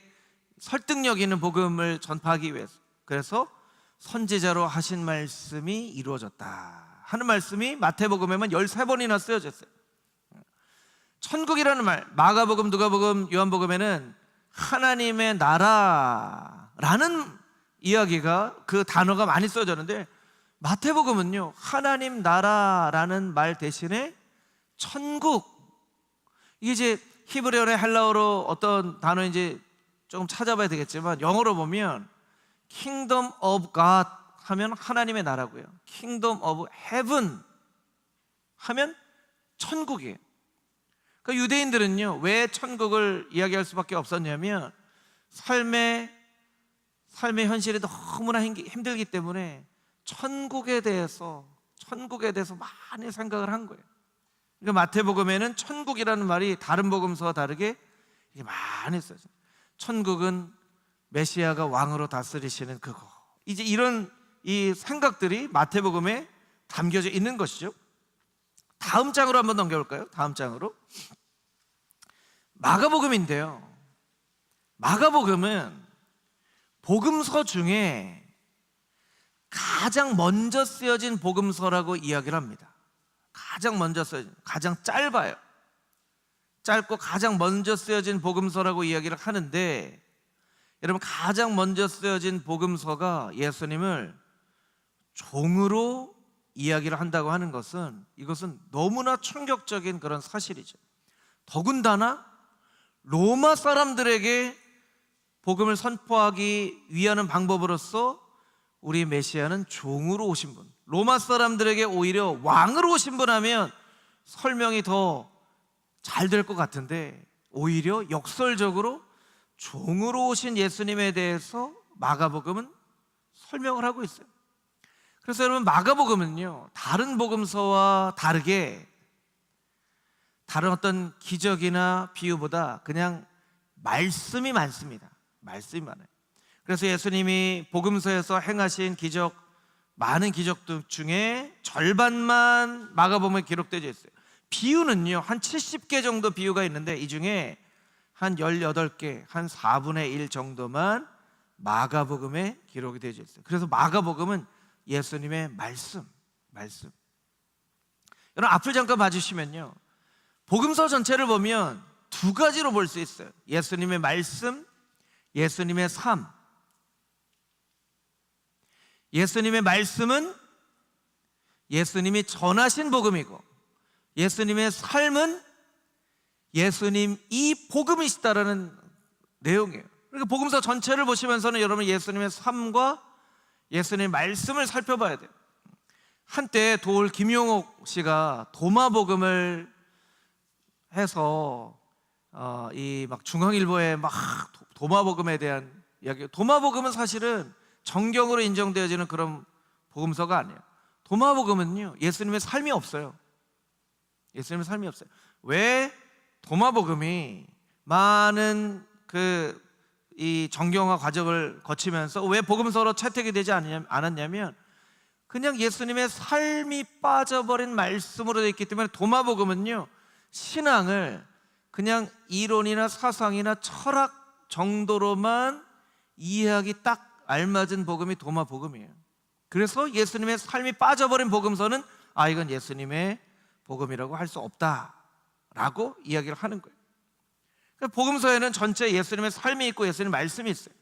S1: 설득력 있는 복음을 전파하기 위해서. 그래서 선지자로 하신 말씀이 이루어졌다 하는 말씀이 마태복음에만 13번이나 쓰여졌어요. 천국이라는 말, 마가복음, 누가복음, 요한복음에는 하나님의 나라라는 이야기가, 그 단어가 많이 써졌는데 마태복음은요, 하나님 나라라는 말 대신에 천국, 이게 이제 히브리어나 헬라어로 어떤 단어인지 조금 찾아봐야 되겠지만 영어로 보면 Kingdom of God 하면 하나님의 나라고요, Kingdom of Heaven 하면 천국이에요. 그러니까 유대인들은요, 왜 천국을 이야기할 수밖에 없었냐면 삶의 현실이 너무나 힘들기 때문에 천국에 대해서 많이 생각을 한 거예요. 그러니까 마태복음에는 천국이라는 말이 다른 복음서와 다르게 이게 많이 써요. 천국은 메시아가 왕으로 다스리시는 그거, 이제 이런 이 생각들이 마태복음에 담겨져 있는 것이죠. 다음 장으로 한번 넘겨볼까요? 다음 장으로 마가복음인데요, 마가복음은 복음서 중에 가장 먼저 쓰여진 복음서라고 이야기를 합니다. 가장 먼저 쓰여진, 가장 짧아요. 짧고 가장 먼저 쓰여진 복음서라고 이야기를 하는데, 여러분, 가장 먼저 쓰여진 복음서가 예수님을 종으로 이야기를 한다고 하는 것은, 이것은 너무나 충격적인 그런 사실이죠. 더군다나 로마 사람들에게 복음을 선포하기 위하는 방법으로서 우리 메시아는 종으로 오신 분, 로마 사람들에게 오히려 왕으로 오신 분 하면 설명이 더 잘 될 것 같은데 오히려 역설적으로 종으로 오신 예수님에 대해서 마가복음은 설명을 하고 있어요. 그래서 여러분, 마가복음은요, 다른 복음서와 다르게 다른 어떤 기적이나 비유보다 그냥 말씀이 많습니다. 말씀이 많아요. 그래서 예수님이 복음서에서 행하신 기적, 많은 기적들 중에 절반만 마가복음에 기록되어 있어요. 비유는요, 한 70개 정도 비유가 있는데 이 중에 한 18개, 한 4분의 1 정도만 마가복음에 기록이 되어 있어요. 그래서 마가복음은 예수님의 말씀. 여러분, 앞을 잠깐 봐주시면요, 복음서 전체를 보면 두 가지로 볼 수 있어요. 예수님의 말씀, 예수님의 삶. 예수님의 말씀은 예수님이 전하신 복음이고, 예수님의 삶은 예수님이 복음이시다라는 내용이에요. 그러니까 복음서 전체를 보시면서는 여러분, 예수님의 삶과 예수님의 말씀을 살펴봐야 돼요. 한때 도올 김용옥 씨가 도마복음을 해서 이 막 중앙일보에 막 도마복음에 대한 이야기. 도마복음은 사실은 정경으로 인정되어지는 그런 복음서가 아니에요. 도마복음은요, 예수님의 삶이 없어요. 예수님의 삶이 없어요. 왜 도마복음이 많은 이 정경화 과정을 거치면서 왜 복음서로 채택이 되지 않았냐면 그냥 예수님의 삶이 빠져버린 말씀으로 되어 있기 때문에 도마복음은요, 신앙을 그냥 이론이나 사상이나 철학 정도로만 이해하기 딱 알맞은 복음이 도마복음이에요. 그래서 예수님의 삶이 빠져버린 복음서는 이건 예수님의 복음이라고 할 수 없다라고 이야기를 하는 거예요. 복음서에는 전체 예수님의 삶이 있고 예수님의 말씀이 있어요.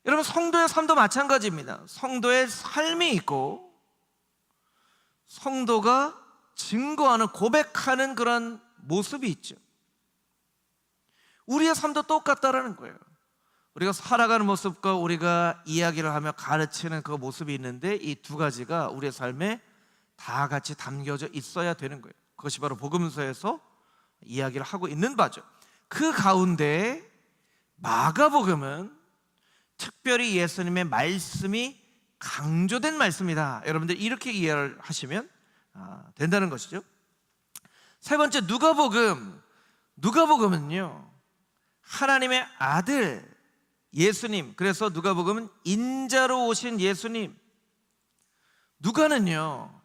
S1: 여러분, 성도의 삶도 마찬가지입니다. 성도의 삶이 있고 성도가 증거하는, 고백하는 그런 모습이 있죠. 우리의 삶도 똑같다라는 거예요. 우리가 살아가는 모습과 우리가 이야기를 하며 가르치는 그 모습이 있는데 이 두 가지가 우리의 삶에 다 같이 담겨져 있어야 되는 거예요. 그것이 바로 복음서에서 이야기를 하고 있는 바죠. 그 가운데 마가복음은 특별히 예수님의 말씀이 강조된 말씀이다. 여러분들 이렇게 이해를 하시면 된다는 것이죠. 세 번째, 누가복음은요, 하나님의 아들 예수님, 그래서 누가복음은 인자로 오신 예수님. 누가는요,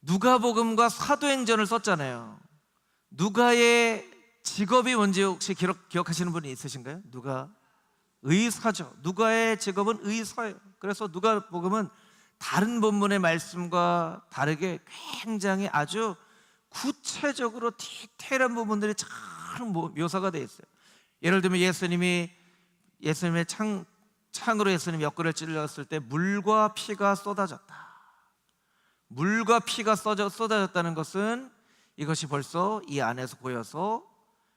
S1: 누가복음과 사도행전을 썼잖아요. 누가의 직업이 뭔지 혹시 기억하시는 분이 있으신가요? 누가? 의사죠. 누가의 직업은 의사예요. 그래서 누가복음은 다른 본문의 말씀과 다르게 굉장히 아주 구체적으로 디테일한 부분들이 잘 묘사가 되어 있어요. 예를 들면 예수님의 창으로 예수님 옆구리를 찔렀을 때 물과 피가 쏟아졌다. 물과 피가 쏟아졌다는 것은 이것이 벌써 이 안에서 보여서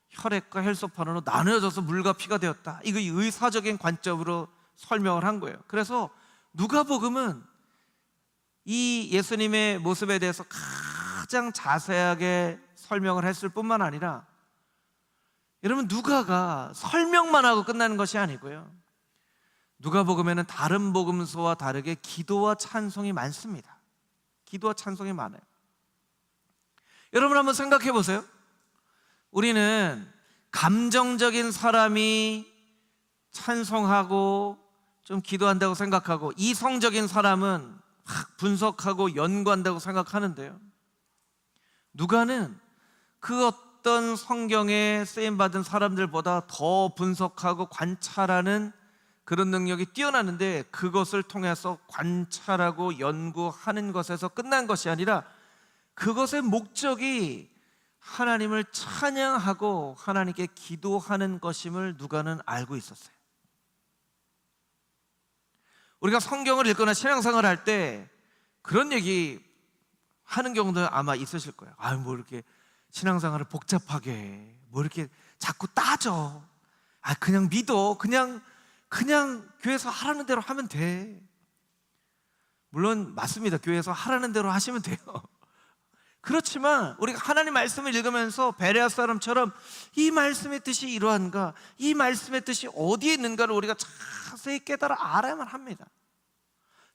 S1: 혈액과 혈소판으로 나누어져서 물과 피가 되었다. 이거 의사적인 관점으로 설명을 한 거예요. 그래서 누가복음은 이 예수님의 모습에 대해서 가장 자세하게 설명을 했을 뿐만 아니라, 여러분, 누가가 설명만 하고 끝나는 것이 아니고요, 누가복음에는 다른 복음서와 다르게 기도와 찬송이 많습니다. 기도와 찬송이 많아요. 여러분 한번 생각해 보세요. 우리는 감정적인 사람이 찬송하고 좀 기도한다고 생각하고, 이성적인 사람은 막 분석하고 연구한다고 생각하는데요, 누가는 그 어떤 성경에 쓰임받은 사람들보다 더 분석하고 관찰하는 그런 능력이 뛰어나는데, 그것을 통해서 관찰하고 연구하는 것에서 끝난 것이 아니라 그것의 목적이 하나님을 찬양하고 하나님께 기도하는 것임을 누가는 알고 있었어요. 우리가 성경을 읽거나 신앙생활을 할 때 그런 얘기 하는 경우도 아마 있으실 거예요. 뭐 이렇게 신앙생활을 복잡하게 해. 뭐 이렇게 자꾸 따져. 그냥 믿어. 그냥 교회에서 하라는 대로 하면 돼. 물론 맞습니다. 교회에서 하라는 대로 하시면 돼요. 그렇지만 우리가 하나님 말씀을 읽으면서 베레아 사람처럼 이 말씀의 뜻이 이러한가, 이 말씀의 뜻이 어디에 있는가를 우리가 자세히 깨달아 알아야만 합니다.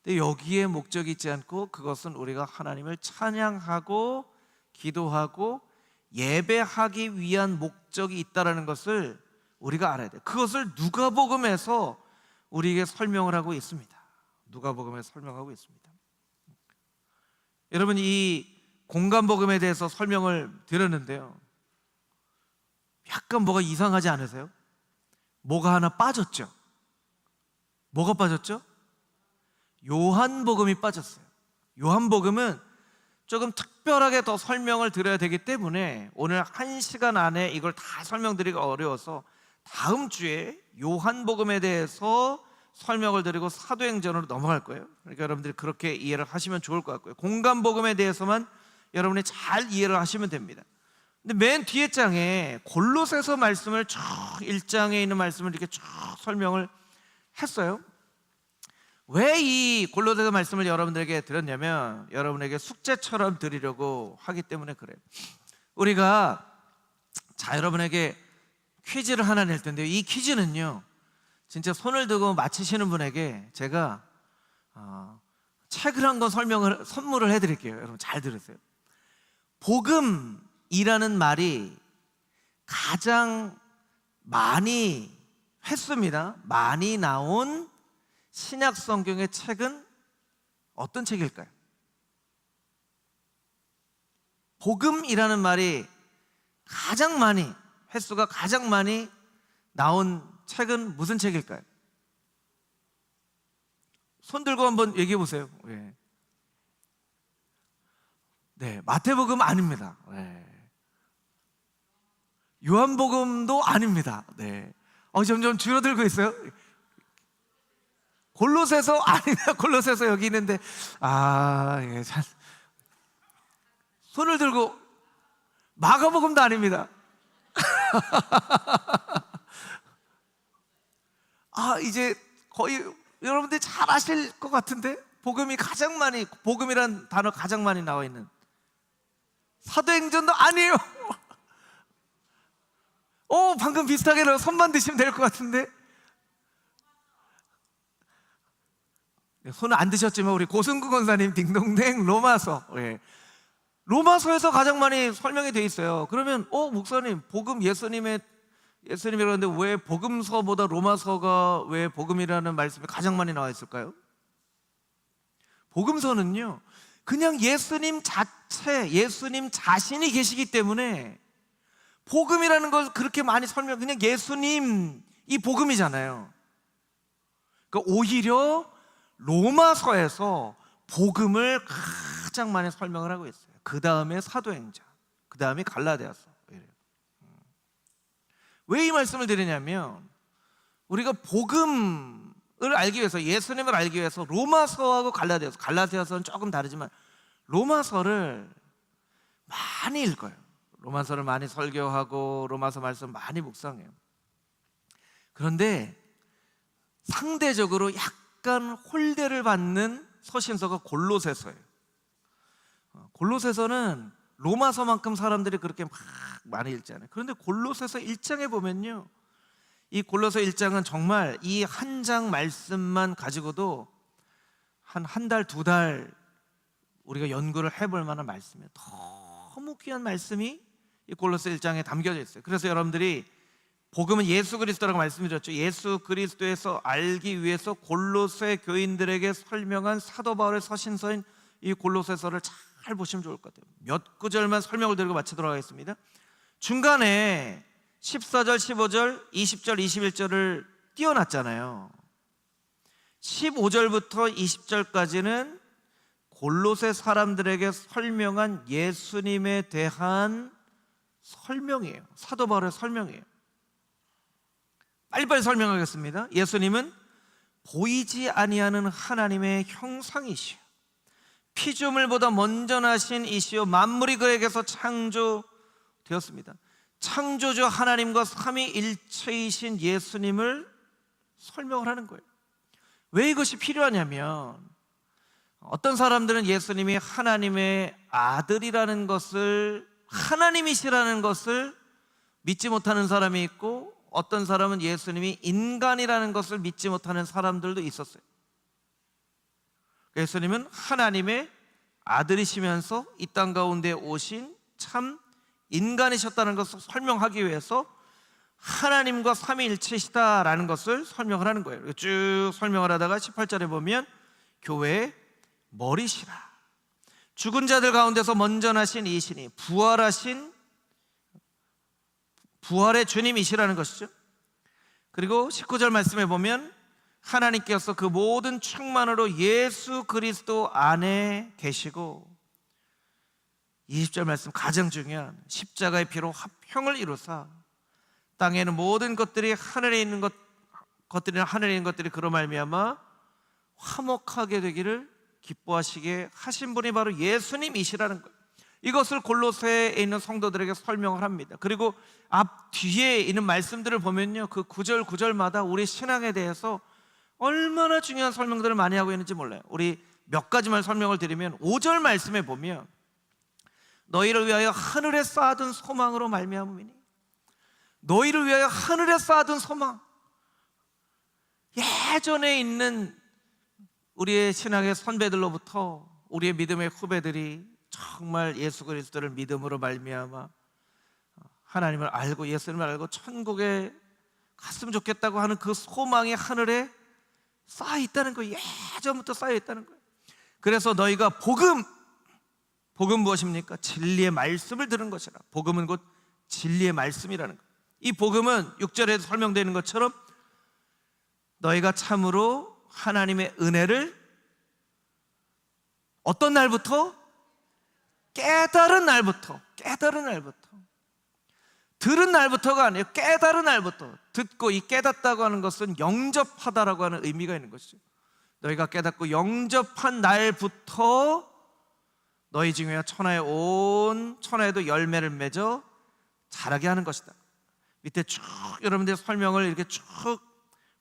S1: 근데 여기에 목적이 있지 않고 그것은 우리가 하나님을 찬양하고 기도하고 예배하기 위한 목적이 있다는 것을 우리가 알아야 돼요. 그것을 누가복음에서 우리에게 설명을 하고 있습니다. 누가복음에서 설명하고 있습니다. 여러분, 이 공간복음에 대해서 설명을 드렸는데요, 약간 뭐가 이상하지 않으세요? 뭐가 하나 빠졌죠? 뭐가 빠졌죠? 요한복음이 빠졌어요. 요한복음은 조금 특별하게 더 설명을 드려야 되기 때문에 오늘 1시간 안에 이걸 다 설명드리기가 어려워서 다음 주에 요한복음에 대해서 설명을 드리고 사도행전으로 넘어갈 거예요. 그러니까 여러분들이 그렇게 이해를 하시면 좋을 것 같고요, 공간복음에 대해서만 여러분이 잘 이해를 하시면 됩니다. 근데 맨 뒤에 장에 골로새서 말씀을 쭉 1장에 있는 말씀을 이렇게 쭉 설명을 했어요. 왜 이 골로새서 말씀을 여러분들에게 드렸냐면 여러분에게 숙제처럼 드리려고 하기 때문에 그래요. 우리가 여러분에게 퀴즈를 하나 낼 텐데요, 이 퀴즈는요 진짜 손을 들고 맞히시는 분에게 제가 책을 한 권 선물을 해드릴게요. 여러분 잘 들으세요. 복음 복음이라는 말이 가장 많이 횟수입니다. 많이 나온 신약 성경의 책은 어떤 책일까요? 복음이라는 말이 가장 많이, 횟수가 가장 많이 나온 책은 무슨 책일까요? 손 들고 한번 얘기해 보세요. 네, 마태복음 아닙니다. 요한복음도 아닙니다. 점점 줄어들고 있어요. 골로새서 아닙니다. 골로새서 여기 있는데 손을 들고 마가복음도 아닙니다. 이제 거의 여러분들이 잘 아실 것 같은데, 복음이 가장 많이, 복음이란 단어 가장 많이 나와 있는 사도행전도 아니에요. 방금 비슷하게 손만 드시면 될 것 같은데. 손은 안 드셨지만 우리 고승구 권사님 딩동댕 로마서, 로마서에서 가장 많이 설명이 돼 있어요. 그러면 목사님, 복음 예수님이라는데 왜 복음서보다 로마서가 왜 복음이라는 말씀이 가장 많이 나와 있을까요? 복음서는요, 그냥 예수님 자체, 예수님 자신이 계시기 때문에 복음이라는 걸 그렇게 많이 그냥 예수님, 이 복음이잖아요. 그러니까 오히려 로마서에서 복음을 가장 많이 설명을 하고 있어요. 그 다음에 사도행전, 그 다음에 갈라디아서. 왜 이 말씀을 드리냐면, 우리가 복음을 알기 위해서, 예수님을 알기 위해서 로마서하고 갈라디아서는 조금 다르지만 로마서를 많이 읽어요. 로마서를 많이 설교하고 로마서 말씀 많이 묵상해요. 그런데 상대적으로 약간 홀대를 받는 서신서가 골로새서예요. 골로새서는 로마서만큼 사람들이 그렇게 막 많이 읽지 않아요. 그런데 골로새서 1장에 보면요, 이 골로새 1장은 정말 이 한 장 말씀만 가지고도 한 달, 두 달 우리가 연구를 해볼 만한 말씀이에요. 너무 귀한 말씀이 이 골로새 1장에 담겨져 있어요. 그래서 여러분들이 복음은 예수 그리스도라고 말씀드렸죠. 예수 그리스도에서 알기 위해서 골로새 교인들에게 설명한 사도 바울의 서신서인 이 골로새서를 잘 보시면 좋을 것 같아요. 몇 구절만 설명을 드리고 마치도록 하겠습니다. 중간에 14절, 15절, 20절, 21절을 띄워놨잖아요. 15절부터 20절까지는 골로새 사람들에게 설명한 예수님에 대한 설명이에요. 사도 바울의 설명이에요. 빨리빨리 설명하겠습니다. 예수님은 보이지 아니하는 하나님의 형상이시오, 피조물보다 먼저 나신 이시오, 만물이 그에게서 창조되었습니다. 창조주 하나님과 삼위일체이신 예수님을 설명을 하는 거예요. 왜 이것이 필요하냐면, 어떤 사람들은 예수님이 하나님의 아들이라는 것을, 하나님이시라는 것을 믿지 못하는 사람이 있고, 어떤 사람은 예수님이 인간이라는 것을 믿지 못하는 사람들도 있었어요. 예수님은 하나님의 아들이시면서 이 땅 가운데 오신 참 인간이셨다는 것을 설명하기 위해서 하나님과 삼위일체시다라는 것을 설명을 하는 거예요. 쭉 설명을 하다가 18절에 보면 교회의 머리시라, 죽은 자들 가운데서 먼저 나신 이신이 부활의 주님이시라는 것이죠. 그리고 19절 말씀에 보면 하나님께서 그 모든 충만으로 예수 그리스도 안에 계시고, 20절 말씀 가장 중요한 십자가의 피로 화평을 이루사 땅에는 모든 것들이 하늘에 있는 것들이 그로 말미암아 화목하게 되기를 기뻐하시게 하신 분이 바로 예수님이시라는 거예요. 이것을 골로새에 있는 성도들에게 설명을 합니다. 그리고 앞 뒤에 있는 말씀들을 보면요, 그 구절마다 우리 신앙에 대해서 얼마나 중요한 설명들을 많이 하고 있는지 몰라요. 우리 몇 가지만 설명을 드리면, 5절 말씀에 보면 너희를 위하여 하늘에 쌓아둔 소망으로 말미암음이니, 너희를 위하여 하늘에 쌓아둔 소망. 예전에 있는 우리의 신앙의 선배들로부터 우리의 믿음의 후배들이 정말 예수 그리스도를 믿음으로 말미암아 하나님을 알고 예수님을 알고 천국에 갔으면 좋겠다고 하는 그 소망이 하늘에 쌓여 있다는 거예요. 예전부터 쌓여 있다는 거예요. 그래서 너희가 복음 무엇입니까? 진리의 말씀을 들은 것이라. 복음은 곧 진리의 말씀이라는 거예요. 이 복음은 6절에 설명되는 것처럼 너희가 참으로 하나님의 은혜를 어떤 날부터? 깨달은 날부터. 들은 날부터가 아니에요. 깨달은 날부터. 듣고 이 깨닫다고 하는 것은 영접하다라고 하는 의미가 있는 것이죠. 너희가 깨닫고 영접한 날부터 너희 중에 천하에도 열매를 맺어 자라게 하는 것이다. 밑에 쭉 여러분들 설명을 이렇게 쭉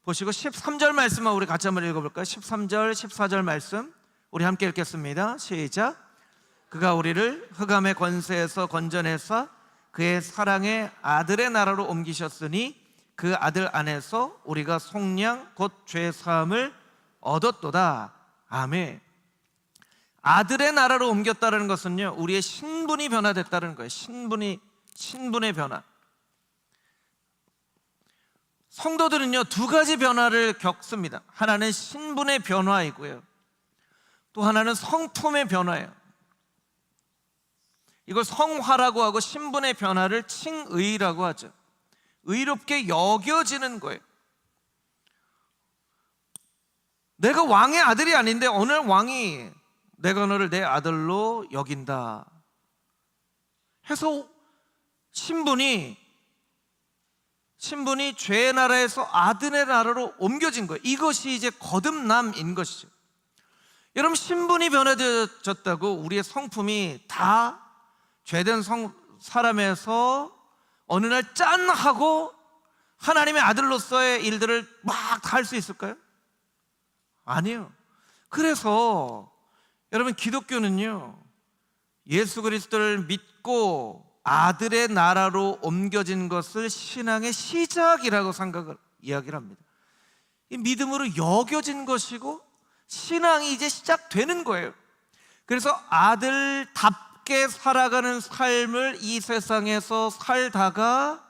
S1: 보시고 13절 말씀만 우리 같이 한번 읽어볼까요? 13절 14절 말씀 우리 함께 읽겠습니다. 시작. 그가 우리를 흑암의 권세에서 건져내사 그의 사랑의 아들의 나라로 옮기셨으니 그 아들 안에서 우리가 속량 곧 죄사함을 얻었도다. 아멘. 아들의 나라로 옮겼다는 것은요, 우리의 신분이 변화됐다는 거예요. 신분의 변화. 성도들은요, 두 가지 변화를 겪습니다. 하나는 신분의 변화이고요, 또 하나는 성품의 변화예요. 이걸 성화라고 하고 신분의 변화를 칭의라고 하죠. 의롭게 여겨지는 거예요. 내가 왕의 아들이 아닌데 오늘 왕이 내가 너를 내 아들로 여긴다 해서 신분이 죄의 나라에서 아들의 나라로 옮겨진 거예요. 이것이 이제 거듭남인 것이죠. 여러분, 신분이 변화되었다고 우리의 성품이 다 죄된 사람에서 어느 날 짠 하고 하나님의 아들로서의 일들을 막 다 할 수 있을까요? 아니요. 그래서 여러분, 기독교는요, 예수 그리스도를 믿고 아들의 나라로 옮겨진 것을 신앙의 시작이라고 이야기를 합니다. 이 믿음으로 여겨진 것이고 신앙이 이제 시작되는 거예요. 그래서 아들답게 살아가는 삶을 이 세상에서 살다가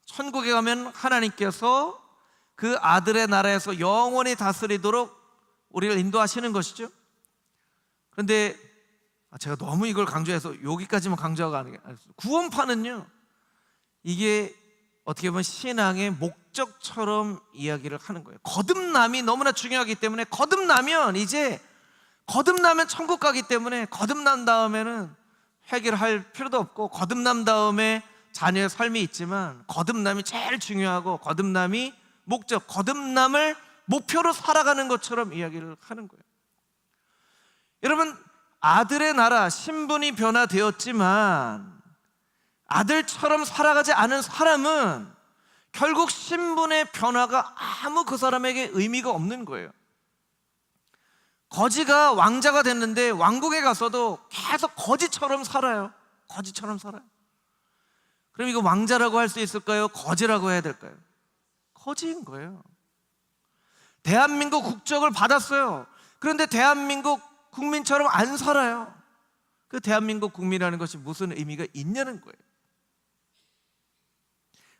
S1: 천국에 가면 하나님께서 그 아들의 나라에서 영원히 다스리도록 우리를 인도하시는 것이죠. 그런데 제가 너무 이걸 강조해서 여기까지만 강조하고 하는 게 아니라, 구원파는요, 이게 어떻게 보면 신앙의 목적처럼 이야기를 하는 거예요. 거듭남이 너무나 중요하기 때문에 거듭나면 천국 가기 때문에 거듭난 다음에는 회개를 할 필요도 없고, 거듭난 다음에 자녀의 삶이 있지만 거듭남이 제일 중요하고 거듭남이 목적, 거듭남을 목표로 살아가는 것처럼 이야기를 하는 거예요. 여러분, 아들의 나라, 신분이 변화되었지만 아들처럼 살아가지 않은 사람은 결국 신분의 변화가 아무 그 사람에게 의미가 없는 거예요. 거지가 왕자가 됐는데 왕국에 가서도 계속 거지처럼 살아요. 그럼 이거 왕자라고 할 수 있을까요? 거지라고 해야 될까요? 거지인 거예요. 대한민국 국적을 받았어요. 그런데 대한민국 국민처럼 안 살아요. 그 대한민국 국민이라는 것이 무슨 의미가 있냐는 거예요.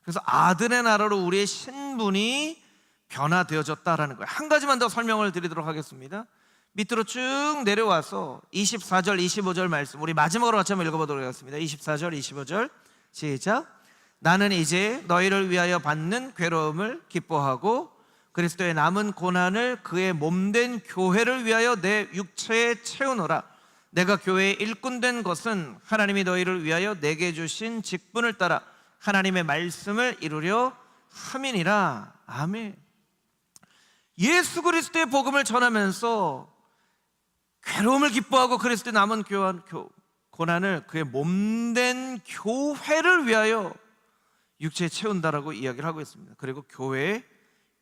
S1: 그래서 아들의 나라로 우리의 신분이 변화되어졌다라는 거예요. 한 가지만 더 설명을 드리도록 하겠습니다. 밑으로 쭉 내려와서 24절, 25절 말씀 우리 마지막으로 같이 한번 읽어보도록 하겠습니다. 24절, 25절 시작. 나는 이제 너희를 위하여 받는 괴로움을 기뻐하고 그리스도의 남은 고난을 그의 몸된 교회를 위하여 내 육체에 채우노라. 내가 교회의 일꾼 된 것은 하나님이 너희를 위하여 내게 주신 직분을 따라 하나님의 말씀을 이루려 함이니라. 아멘. 예수 그리스도의 복음을 전하면서 괴로움을 기뻐하고 그리스도의 남은 고난을 그의 몸된 교회를 위하여 육체에 채운다라고 이야기를 하고 있습니다. 그리고 교회의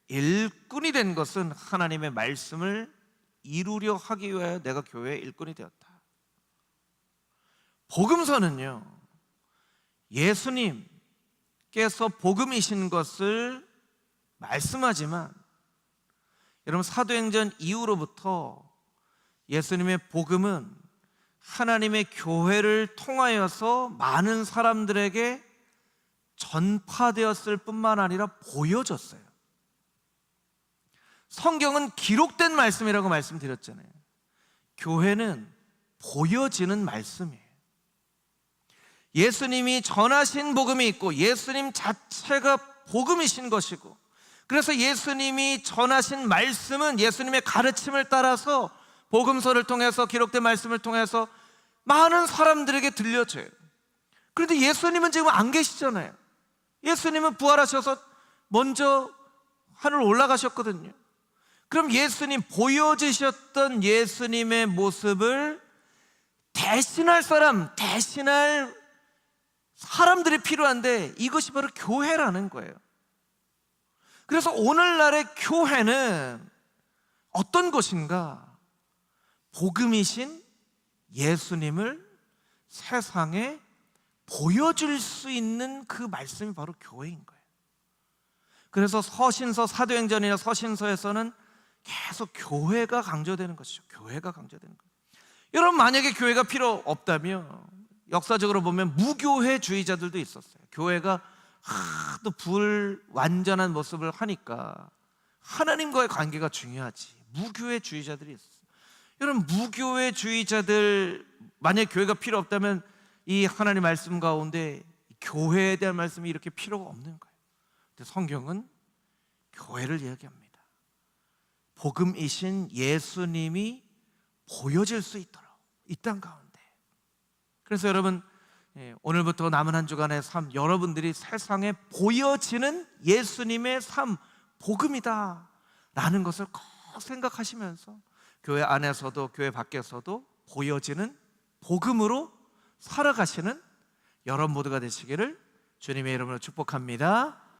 S1: 일꾼이 된 것은 하나님의 말씀을 이루려 하기 위하여 내가 교회의 일꾼이 되었다. 복음서는요, 예수님께서 복음이신 것을 말씀하지만 여러분, 사도행전 이후로부터 예수님의 복음은 하나님의 교회를 통하여서 많은 사람들에게 전파되었을 뿐만 아니라 보여졌어요. 성경은 기록된 말씀이라고 말씀드렸잖아요. 교회는 보여지는 말씀이에요. 예수님이 전하신 복음이 있고 예수님 자체가 복음이신 것이고, 그래서 예수님이 전하신 말씀은 예수님의 가르침을 따라서 복음서를 통해서, 기록된 말씀을 통해서 많은 사람들에게 들려져요. 그런데 예수님은 지금 안 계시잖아요. 예수님은 부활하셔서 먼저 하늘 올라가셨거든요. 그럼 예수님, 보여지셨던 예수님의 모습을 대신할 사람, 대신할 사람들이 필요한데, 이것이 바로 교회라는 거예요. 그래서 오늘날의 교회는 어떤 곳인가? 복음이신 예수님을 세상에 보여줄 수 있는 그 말씀이 바로 교회인 거예요. 그래서 서신서, 사도행전이나 서신서에서는 계속 교회가 강조되는 것이죠. 교회가 강조되는 거예요. 여러분, 만약에 교회가 필요 없다면 역사적으로 보면 무교회주의자들도 있었어요. 교회가 하도 불완전한 모습을 하니까 하나님과의 관계가 중요하지, 무교회주의자들이 있었어요. 여러분, 무교회주의자들, 만약에 교회가 필요 없다면 이 하나님 말씀 가운데 교회에 대한 말씀이 이렇게 필요가 없는 거예요. 근데 성경은 교회를 이야기합니다. 복음이신 예수님이 보여질 수 있도록, 이 땅 가운데. 그래서 여러분, 오늘부터 남은 한 주간의 삶, 여러분들이 세상에 보여지는 예수님의 삶, 복음이다 라는 것을 꼭 생각하시면서 교회 안에서도 교회 밖에서도 보여지는 복음으로 살아가시는 여러분 모두가 되시기를 주님의 이름으로 축복합니다.